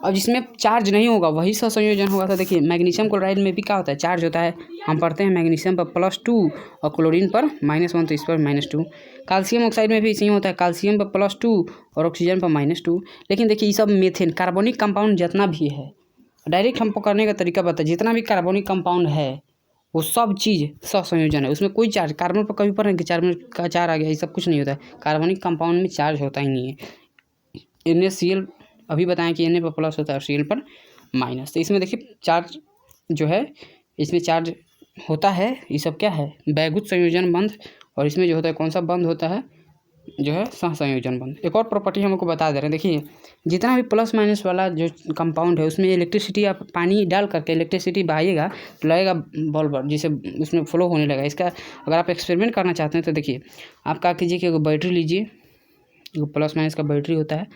A: अब जिसमें चार्ज नहीं होगा वही सहसंयोजन होगा। तो देखिए मैग्नीशियम क्लोराइड में भी क्या होता है, चार्ज होता है। हम पढ़ते हैं मैग्नीशियम पर +2 और क्लोरीन पर -1, तो इस पर -2। कैल्शियम ऑक्साइड में भी इसी होता है, कैल्शियम पर +2 और ऑक्सीजन पर -2। लेकिन देखिए ये सब मीथेन कार्बनिक कंपाउंड जितना भी है, डायरेक्ट हम पकड़ने का तरीका बताए, जितना भी कार्बनिक कंपाउंड है वो सब चीज़ सहसंयोजन है, उसमें कोई चार्ज कार्बन पर कभी पर नहीं कि कार्बन का चार्ज आ गया, ये सब कुछ नहीं होता है। कार्बनिक कंपाउंड में चार्ज होता ही नहीं है। NaCl अभी बताएं कि Na पर प्लस होता है और Cl पर माइनस। तो इसमें देखिए चार्ज जो है इसमें चार्ज होता है। ये सब क्या है, बैगुत संयोजन बंध। और इसमें जो होता है कौन सा बंध होता है, जो है सहसंयोजन बंध। एक और प्रॉपर्टी हमको बता दे रहे हैं, देखिए जितना भी प्लस माइनस वाला जो कंपाउंड है उसमें इलेक्ट्रिसिटी आप पानी डाल करके इलेक्ट्रिसिटी बहाइएगा तो लगेगा बल्ब, जिसे उसमें फ्लो होने लगेगा। इसका अगर आप एक्सपेरिमेंट करना चाहते हैं तो देखिए आप क्या कीजिए कि बैटरी लीजिए, प्लस माइनस का बैटरी होता है,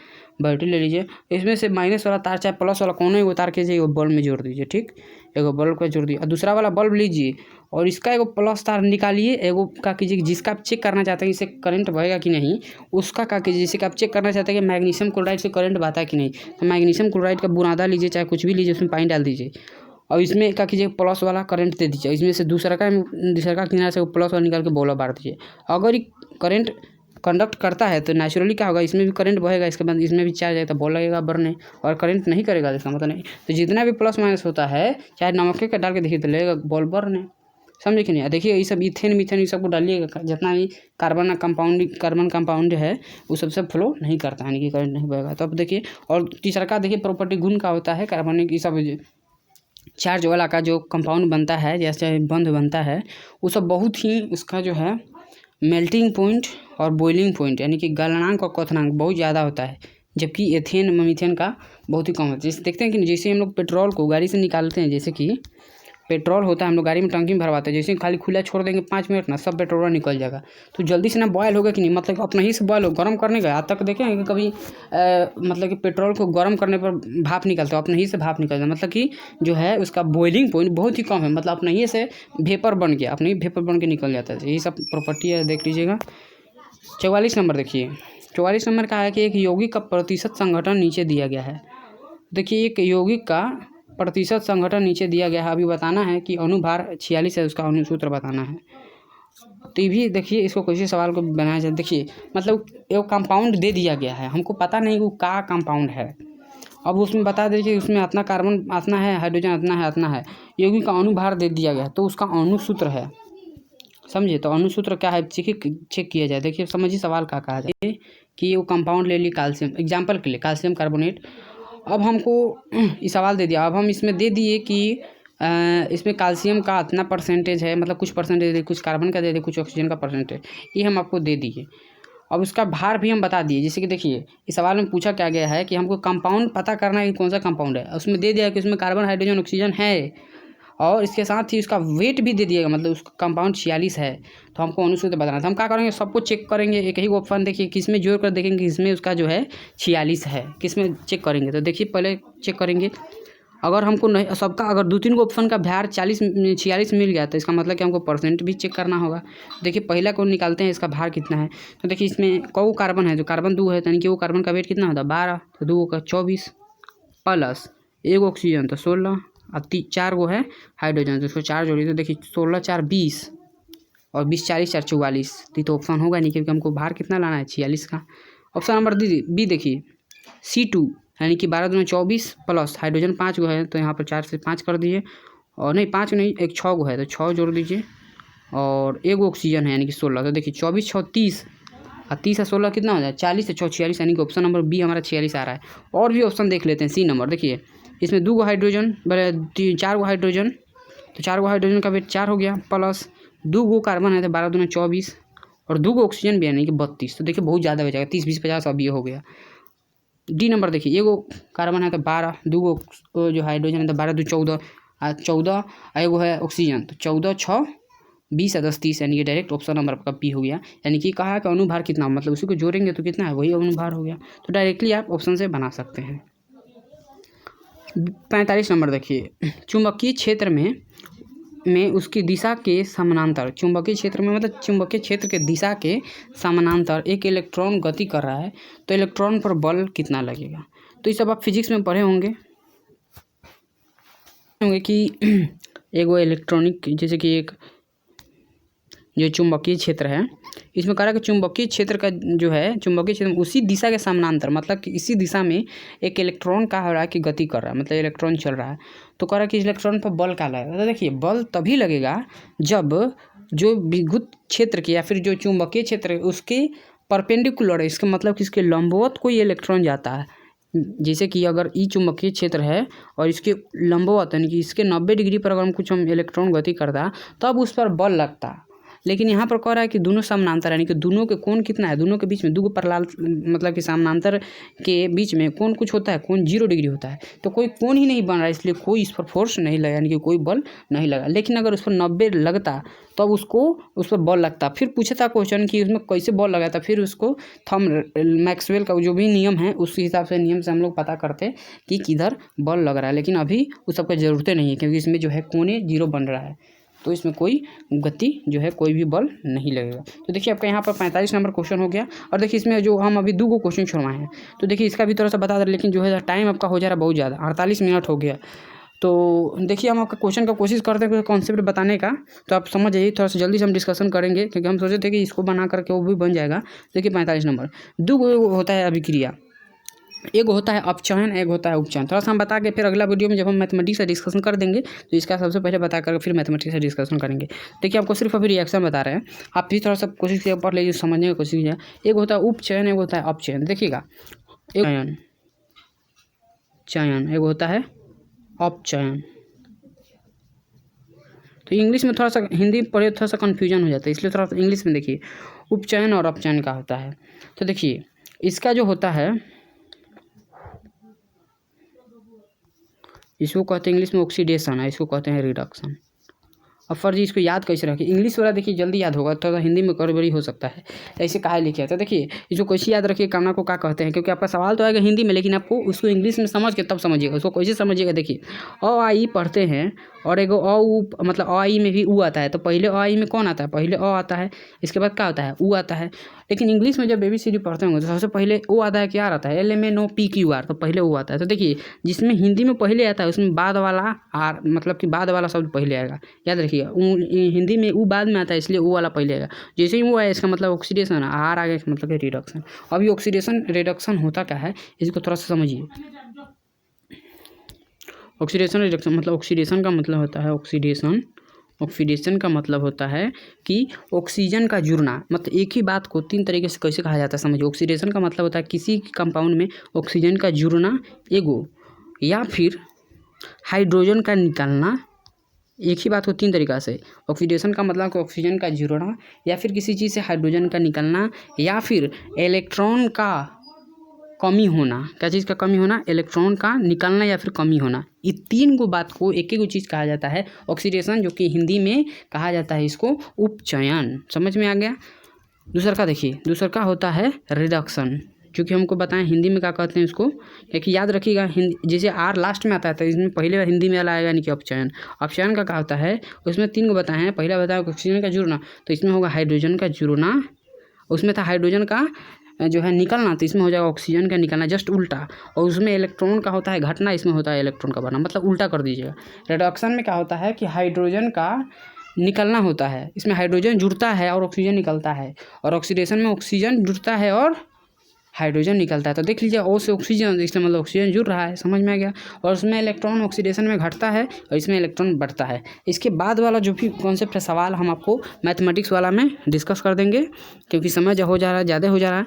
A: बैटरी ले लीजिए, इसमें से माइनस वाला तार चाहे प्लस वाला कोनो एगो तार कीजिए, एगो बल्ब में जोड़ दीजिए, ठीक, एगो बल्ब को जोड़ दिए और दूसरा वाला बल्ब लीजिए और इसका एगो प्लस तार निकालिए, एगो क्या कीजिए जिसका आप चेक करना चाहते हैं इससे करंट बहेगा कि नहीं, उसका क्या कीजिए जिससे आप चेक करना चाहते हैं कि मैग्नीशियम क्लोराइड से करंट बहता है कि नहीं, तो मैग्नीशियम क्लोराइड का बुरादा लीजिए चाहे कुछ भी लीजिए, उसमें पानी डाल दीजिए और इसमें क्या कीजिए प्लस वाला करंट दे दीजिए, इसमें से दूसरा का किनारे से प्लस वाला निकाल के बोला बांट दीजिए। अगर ये करंट कंडक्ट करता है तो नेचुरली क्या होगा, इसमें भी करंट बहेगा, इसके बाद इसमें भी चार्ज आएगा तो बॉल लगेगा बढ़ने, और करंट नहीं करेगा इसका मतलब नहीं। तो जितना भी प्लस माइनस होता है चाहे नमक का डाल के देखिए तो लगेगा बॉल बढ़ने, समझे कि नहीं। देखिए ये सब इथेन मीथेन ये सब को डालिएगा, जितना भी कार्बन कंपाउंड है वो सबसे फ्लो नहीं करता है, यानी कि करंट नहीं बहेगा। तो अब देखिए और तीसरा का देखिए प्रॉपर्टी गुण का होता है, कार्बनिक ये सब चार्ज वाला का जो कंपाउंड बनता है जैसे बंध बनता है वो सब बहुत ही उसका जो है मेल्टिंग पॉइंट और बॉइलिंग पॉइंट यानी कि गलनांक और क्वथनांक बहुत ज़्यादा होता है, जबकि एथेन मीथेन का बहुत ही कम है। जैसे देखते हैं कि जैसे हम लोग पेट्रोल को गाड़ी से निकालते हैं, जैसे कि पेट्रोल होता है हम लोग गाड़ी में टंकी में भरवाते हैं, जैसे खाली खुला छोड़ देंगे 5 मिनट ना सब पेट्रोल निकल जाएगा। तो जल्दी से ना बॉयल होगा कि नहीं, मतलब अपना ही से बॉयल हो, गर्म करने का आज तक देखें कि कभी मतलब कि पेट्रोल को गर्म करने पर भाप निकलता है, अपने ही से भाप निकलता है, मतलब कि जो है उसका बॉइलिंग पॉइंट बहुत ही कम है, मतलब अपने ही से वेपर बन गया, अपने ही वेपर बन के निकल जाता है। यही सब प्रॉपर्टी है, देख लीजिएगा। 44 नंबर देखिए, 44 नंबर का है कि एक यौगिक का प्रतिशत संगठन नीचे दिया गया है। देखिए एक यौगिक का प्रतिशत संगठन नीचे दिया गया है, अभी बताना है कि अनुभार 46 है, उसका अनुसूत्र बताना है। तो ये भी देखिए इसको किसी सवाल को बनाया जाए। देखिए मतलब एक कंपाउंड दे दिया गया है, हमको पता नहीं वो क्या कंपाउंड है, अब उसमें बता दें कि उसमें इतना कार्बन इतना है, हाइड्रोजन इतना है, इतना है, यौगिक का अनुभार दे दिया गया है, तो उसका अनुसूत्र है, समझिए। तो अनुसूत्र क्या है चेक किया जाए। देखिए समझिए सवाल का कहा जाए कि वो कंपाउंड ले ली कैल्शियम, एग्जाम्पल के लिए कैल्शियम कार्बोनेट। अब हमको ये सवाल दे दिया, अब हम इसमें दे दिए कि इसमें कैल्शियम का इतना परसेंटेज है, मतलब कुछ परसेंटेज दे, कुछ कार्बन का दे दे, कुछ ऑक्सीजन का परसेंटेज, ये हम आपको दे दिए। अब उसका भार भी हम बता दिए, जैसे कि देखिए इस सवाल में पूछा क्या गया है कि हमको कंपाउंड पता करना है कि कौन सा कंपाउंड है, उसमें दे दिया कि उसमें कार्बन हाइड्रोजन ऑक्सीजन है, और इसके साथ ही उसका वेट भी दे दिएगा, मतलब उसका कंपाउंड 46 है। तो हमको अनुसूत्र बताना था, हम क्या करेंगे, सबको चेक करेंगे, एक ही ऑप्शन देखिए किस में जोड़ कर देखेंगे किसमें उसका जो है 46 है, किस में चेक करेंगे। तो देखिए पहले चेक करेंगे, अगर हमको नहीं सबका अगर 2-3 को ऑप्शन का भार 46 मिल गया तो इसका मतलब कि हमको परसेंट भी चेक करना होगा। देखिए पहला को निकालते हैं, इसका भार कितना है। तो देखिए इसमें कौ कार्बन है, जो कार्बन 2 है, यानी कि वो कार्बन का वेट कितना होता है 12, तो 2 का 24 प्लस 1 ऑक्सीजन तो 16, अब 4 गो है हाइड्रोजन, तो उसको 4 जोड़िए, तो देखिए 16 4 20 और 20 40 4 44, तो ऑप्शन होगा नहीं, क्योंकि हमको भार कितना लाना है 46 का। ऑप्शन नंबर बी देखिए C2, यानी कि 12 दूनी 24 प्लस हाइड्रोजन 5 गो है, तो यहाँ पर 4 से 5 कर दिए, और नहीं 5 नहीं, एक 6 गो है तो 6 जोड़ दीजिए, और 1 ऑक्सीजन है यानी कि 16, तो देखिए 24 6 30 और 30 और 16 कितना हो जाए 40 से 6 46, यानी कि ऑप्शन नंबर बी हमारा 46 आ रहा है। और भी ऑप्शन देख लेते हैं। सी नंबर देखिए, इसमें 2 गो हाइड्रोजन 4 गो हाइड्रोजन, तो 4 गो हाइड्रोजन का वेट 4 हो गया, प्लस 2 गो कार्बन है तो 12 दूनी 24, और 2 गो ऑक्सीजन भी यानी कि 32, तो देखिए बहुत ज़्यादा हो जाएगा, 30 20 50 अब ये हो गया। डी नंबर देखिए, 1 गो कार्बन है तो 12, 2 गो जो हाइड्रोजन है तो 12 2 14 14, 1 गो है ऑक्सीजन तो 14 6 20 और 10 30, यानी कि डायरेक्ट ऑप्शन नंबर आपका पी हो गया। यानी कि कहा कि अनुभार कितना, मतलब उसी को जोड़ेंगे तो कितना है वही अनुभार हो गया, तो डायरेक्टली आप ऑप्शन से बना सकते हैं। 45 नंबर देखिए, चुंबकीय क्षेत्र में उसकी दिशा के समानांतर, चुंबकीय क्षेत्र में मतलब चुंबकीय क्षेत्र के दिशा के समानांतर एक इलेक्ट्रॉन गति कर रहा है, तो इलेक्ट्रॉन पर बल कितना लगेगा। तो ये सब आप फिजिक्स में पढ़े होंगे कि एक वो इलेक्ट्रॉनिक, जैसे कि एक जो चुंबकीय क्षेत्र है, इसमें कह रहा है कि चुंबकीय क्षेत्र का जो है चुंबकीय क्षेत्र उसी दिशा के समानांतर, मतलब कि इसी दिशा में एक इलेक्ट्रॉन का हो रहा है कि गति कर रहा है, मतलब इलेक्ट्रॉन चल रहा है, तो कह रहा है कि इलेक्ट्रॉन पर बल क्या लगेगा। तो देखिए बल तभी लगेगा जब जो विद्युत क्षेत्र के या फिर जो चुंबकीय क्षेत्र है उसके परपेंडिकुलर है, इसका मतलब कि इसके लंबवत कोई इलेक्ट्रॉन जाता है, जैसे कि अगर ई चुंबकीय क्षेत्र है और इसके लंबवत यानी कि इसके 90 डिग्री पर अगर हम कुछ इलेक्ट्रॉन गति करता तब उस पर बल लगता। लेकिन यहाँ पर कह रहा है कि दोनों समानांतर, यानी कि दोनों के कोण कितना है, दोनों के बीच में 2 पैरेलल, मतलब कि समानांतर के बीच में कोण कुछ होता है, कोण 0 डिग्री होता है, तो कोई कोण ही नहीं बन रहा है, इसलिए कोई इस पर फोर्स नहीं लगा, यानी कि कोई बल नहीं लगा। लेकिन अगर उस पर 90 लगता तो अब उसको उस पर बल लगता। फिर पूछा था क्वेश्चन कि उसमें कैसे बल लगा था, फिर उसको थम मैक्सवेल का जो भी नियम है उस हिसाब से नियम से हम लोग पता करते कि किधर बल लग रहा है। लेकिन अभी उस सबकी ज़रूरत नहीं है, क्योंकि इसमें जो है कोने 0 बन रहा है, तो इसमें कोई गति जो है कोई भी बल नहीं लगेगा। तो देखिए आपका यहाँ पर 45 नंबर क्वेश्चन हो गया। और देखिए इसमें जो हम अभी 2 गो क्वेश्चन छुड़वाए हैं, तो देखिए इसका भी थोड़ा सा बता दें, लेकिन जो है टाइम आपका हो जा रहा है बहुत ज़्यादा, 48 मिनट हो गया। तो देखिए हम आपका क्वेश्चन का कोशिश करते हैं कॉन्सेप्ट बताने का, तो आप समझ जाइए, थोड़ा सा जल्दी से हम डिस्कशन करेंगे, क्योंकि हम सोचे थे कि इसको बना करके वो भी बन जाएगा। देखिए 45 नंबर 2 गो होता है अभिक्रिया, एक होता है अपचयन, एक होता है उपचयन। थोड़ा सा हम बता के फिर अगला वीडियो में जब हम मैथमेटिक्स से डिस्कशन कर देंगे तो इसका सबसे पहले बता कर फिर मैथमेटिक्स से डिस्कशन करेंगे। देखिए आपको सिर्फ अभी रिएक्शन बता रहे हैं, आप भी थोड़ा सा कोशिश कीजिए, पढ़ लीजिए, समझने की कोशिश कीजिए। एक होता है उपचयन, एक होता है अपचयन। देखिएगा, एक चयन, एक होता है अपचयन। तो इंग्लिश में थोड़ा सा, हिंदी पढ़े थोड़ा सा कन्फ्यूजन हो जाता है, इसलिए थोड़ा सा इंग्लिश में देखिए उपचयन और अपचयन का होता है। तो देखिए इसका जो होता है इसको कहते हैं इंग्लिश में ऑक्सीडेशन है, इसको कहते हैं रिडक्शन। अब फर्जी इसको याद कैसे रखें, इंग्लिश वाला देखिए जल्दी याद होगा, थोड़ा हिंदी में गड़बड़ी हो सकता है, ऐसे कहा लिखे तो देखिए इसको कैसे याद रखिए, कामना को क्या कहते हैं, क्योंकि आपका सवाल तो आएगा हिंदी में, लेकिन आपको उसको इंग्लिश में समझ के तब समझिएगा। उसको कैसे समझिएगा, देखिए अ आ ई पढ़ते हैं और एगो अ उ मतलब अ ई में भी ऊ आता है, तो पहले अ ई में कौन आता है, पहले अ आता है, इसके बाद क्या होता है, ऊ आता है। लेकिन इंग्लिश में जब ABCD पढ़ते होंगे तो सबसे पहले ओ आता है, क्या आता है, LMNOPQR, तो पहले ओ आता है। तो देखिए जिसमें हिंदी में पहले आता है उसमें बाद वाला आर मतलब कि बाद वाला शब्द पहले आएगा, याद रखिएगा। हिंदी में ऊ बाद में आता है, इसलिए वो वाला पहले आएगा। जैसे ही वो आया इसका मतलब ऑक्सीडेशन, आर आगे मतलब रिडक्शन। अब ये ऑक्सीडेशन रिडक्शन होता क्या है, इसको थोड़ा सा समझिए। ऑक्सीडेशन रिडक्शन मतलब ऑक्सीडेशन का मतलब होता है ऑक्सीडेशन का मतलब होता है कि ऑक्सीजन का जुड़ना। मतलब एक ही बात को तीन तरीके से कैसे कहा जाता है समझिए। ऑक्सीडेशन का मतलब होता है किसी कंपाउंड में ऑक्सीजन का जुड़ना एगो, या फिर हाइड्रोजन का निकलना। एक ही बात को तीन तरीक़ा से, ऑक्सीडेशन का मतलब कि ऑक्सीजन का जुड़ना, या फिर किसी चीज़ से हाइड्रोजन का निकलना, या फिर इलेक्ट्रॉन का कमी होना। क्या चीज़ का कमी होना, इलेक्ट्रॉन का निकलना या फिर कमी होना। ये तीन गो बात को एक ही चीज़ कहा जाता है ऑक्सीडेशन, जो कि हिंदी में कहा जाता है इसको उपचयन। समझ में आ गया। दूसरा का देखिए, दूसरा का होता है रिडक्शन, जो कि हमको बताएं हिंदी में क्या कहते हैं इसको, क्योंकि याद रखिएगा हिंदी जैसे आर लास्ट में आता है तो इसमें पहले हिंदी में वाला आएगा, यानी कि अपचयन। अपचयन का क्या होता है, उसमें तीन को बताए हैं। पहला बताया ऑक्सीजन का जुड़ना, तो इसमें होगा हाइड्रोजन का जुड़ना, उसमें था हाइड्रोजन का जो है निकलना, तो इसमें हो जाएगा ऑक्सीजन का निकलना, जस्ट उल्टा। और उसमें इलेक्ट्रॉन का होता है घटना, इसमें होता है इलेक्ट्रॉन का बढ़ना, मतलब उल्टा कर दीजिएगा। रिडक्शन में क्या होता है कि हाइड्रोजन का निकलना होता है, इसमें हाइड्रोजन जुड़ता है और ऑक्सीजन निकलता है। और ऑक्सीडेशन में ऑक्सीजन जुड़ता है और हाइड्रोजन निकलता है। तो देख लीजिए ओ से ऑक्सीजन, इसका मतलब ऑक्सीजन जुड़ रहा है, समझ में आ गया। और उसमें इलेक्ट्रॉन ऑक्सीडेशन में घटता है और इसमें इलेक्ट्रॉन बढ़ता है। इसके बाद वाला जो भी कॉन्सेप्ट है सवाल हम आपको मैथमेटिक्स वाला में डिस्कस कर देंगे, क्योंकि समय ज़्यादा हो जा रहा है।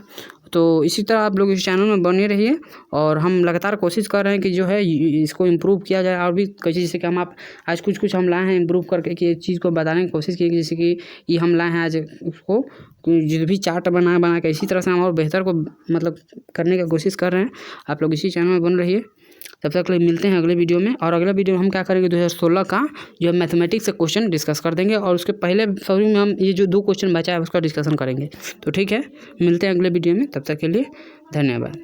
A: तो इसी तरह आप लोग इस चैनल में बने रहिए, और हम लगातार कोशिश कर रहे हैं कि जो है इसको इम्प्रूव किया जाए। और भी कई जैसे कि हम आप आज कुछ हम लाए हैं इम्प्रूव करके, कि इस चीज़ को बताने की कोशिश की, जैसे कि ये हम लाए हैं आज उसको जो भी चार्ट बना के इसी तरह से हम और बेहतर को मतलब करने की कोशिश कर रहे हैं। आप लोग इसी चैनल में बन रहिए। तब तक मिलते हैं अगले वीडियो में। और अगले वीडियो में हम क्या करेंगे, 2016 का जो मैथमेटिक्स से क्वेश्चन डिस्कस कर देंगे, और उसके पहले सॉरी में हम ये जो 2 क्वेश्चन बचा है उसका डिस्कशन करेंगे। तो ठीक है, मिलते हैं अगले वीडियो में, तब तक के लिए धन्यवाद।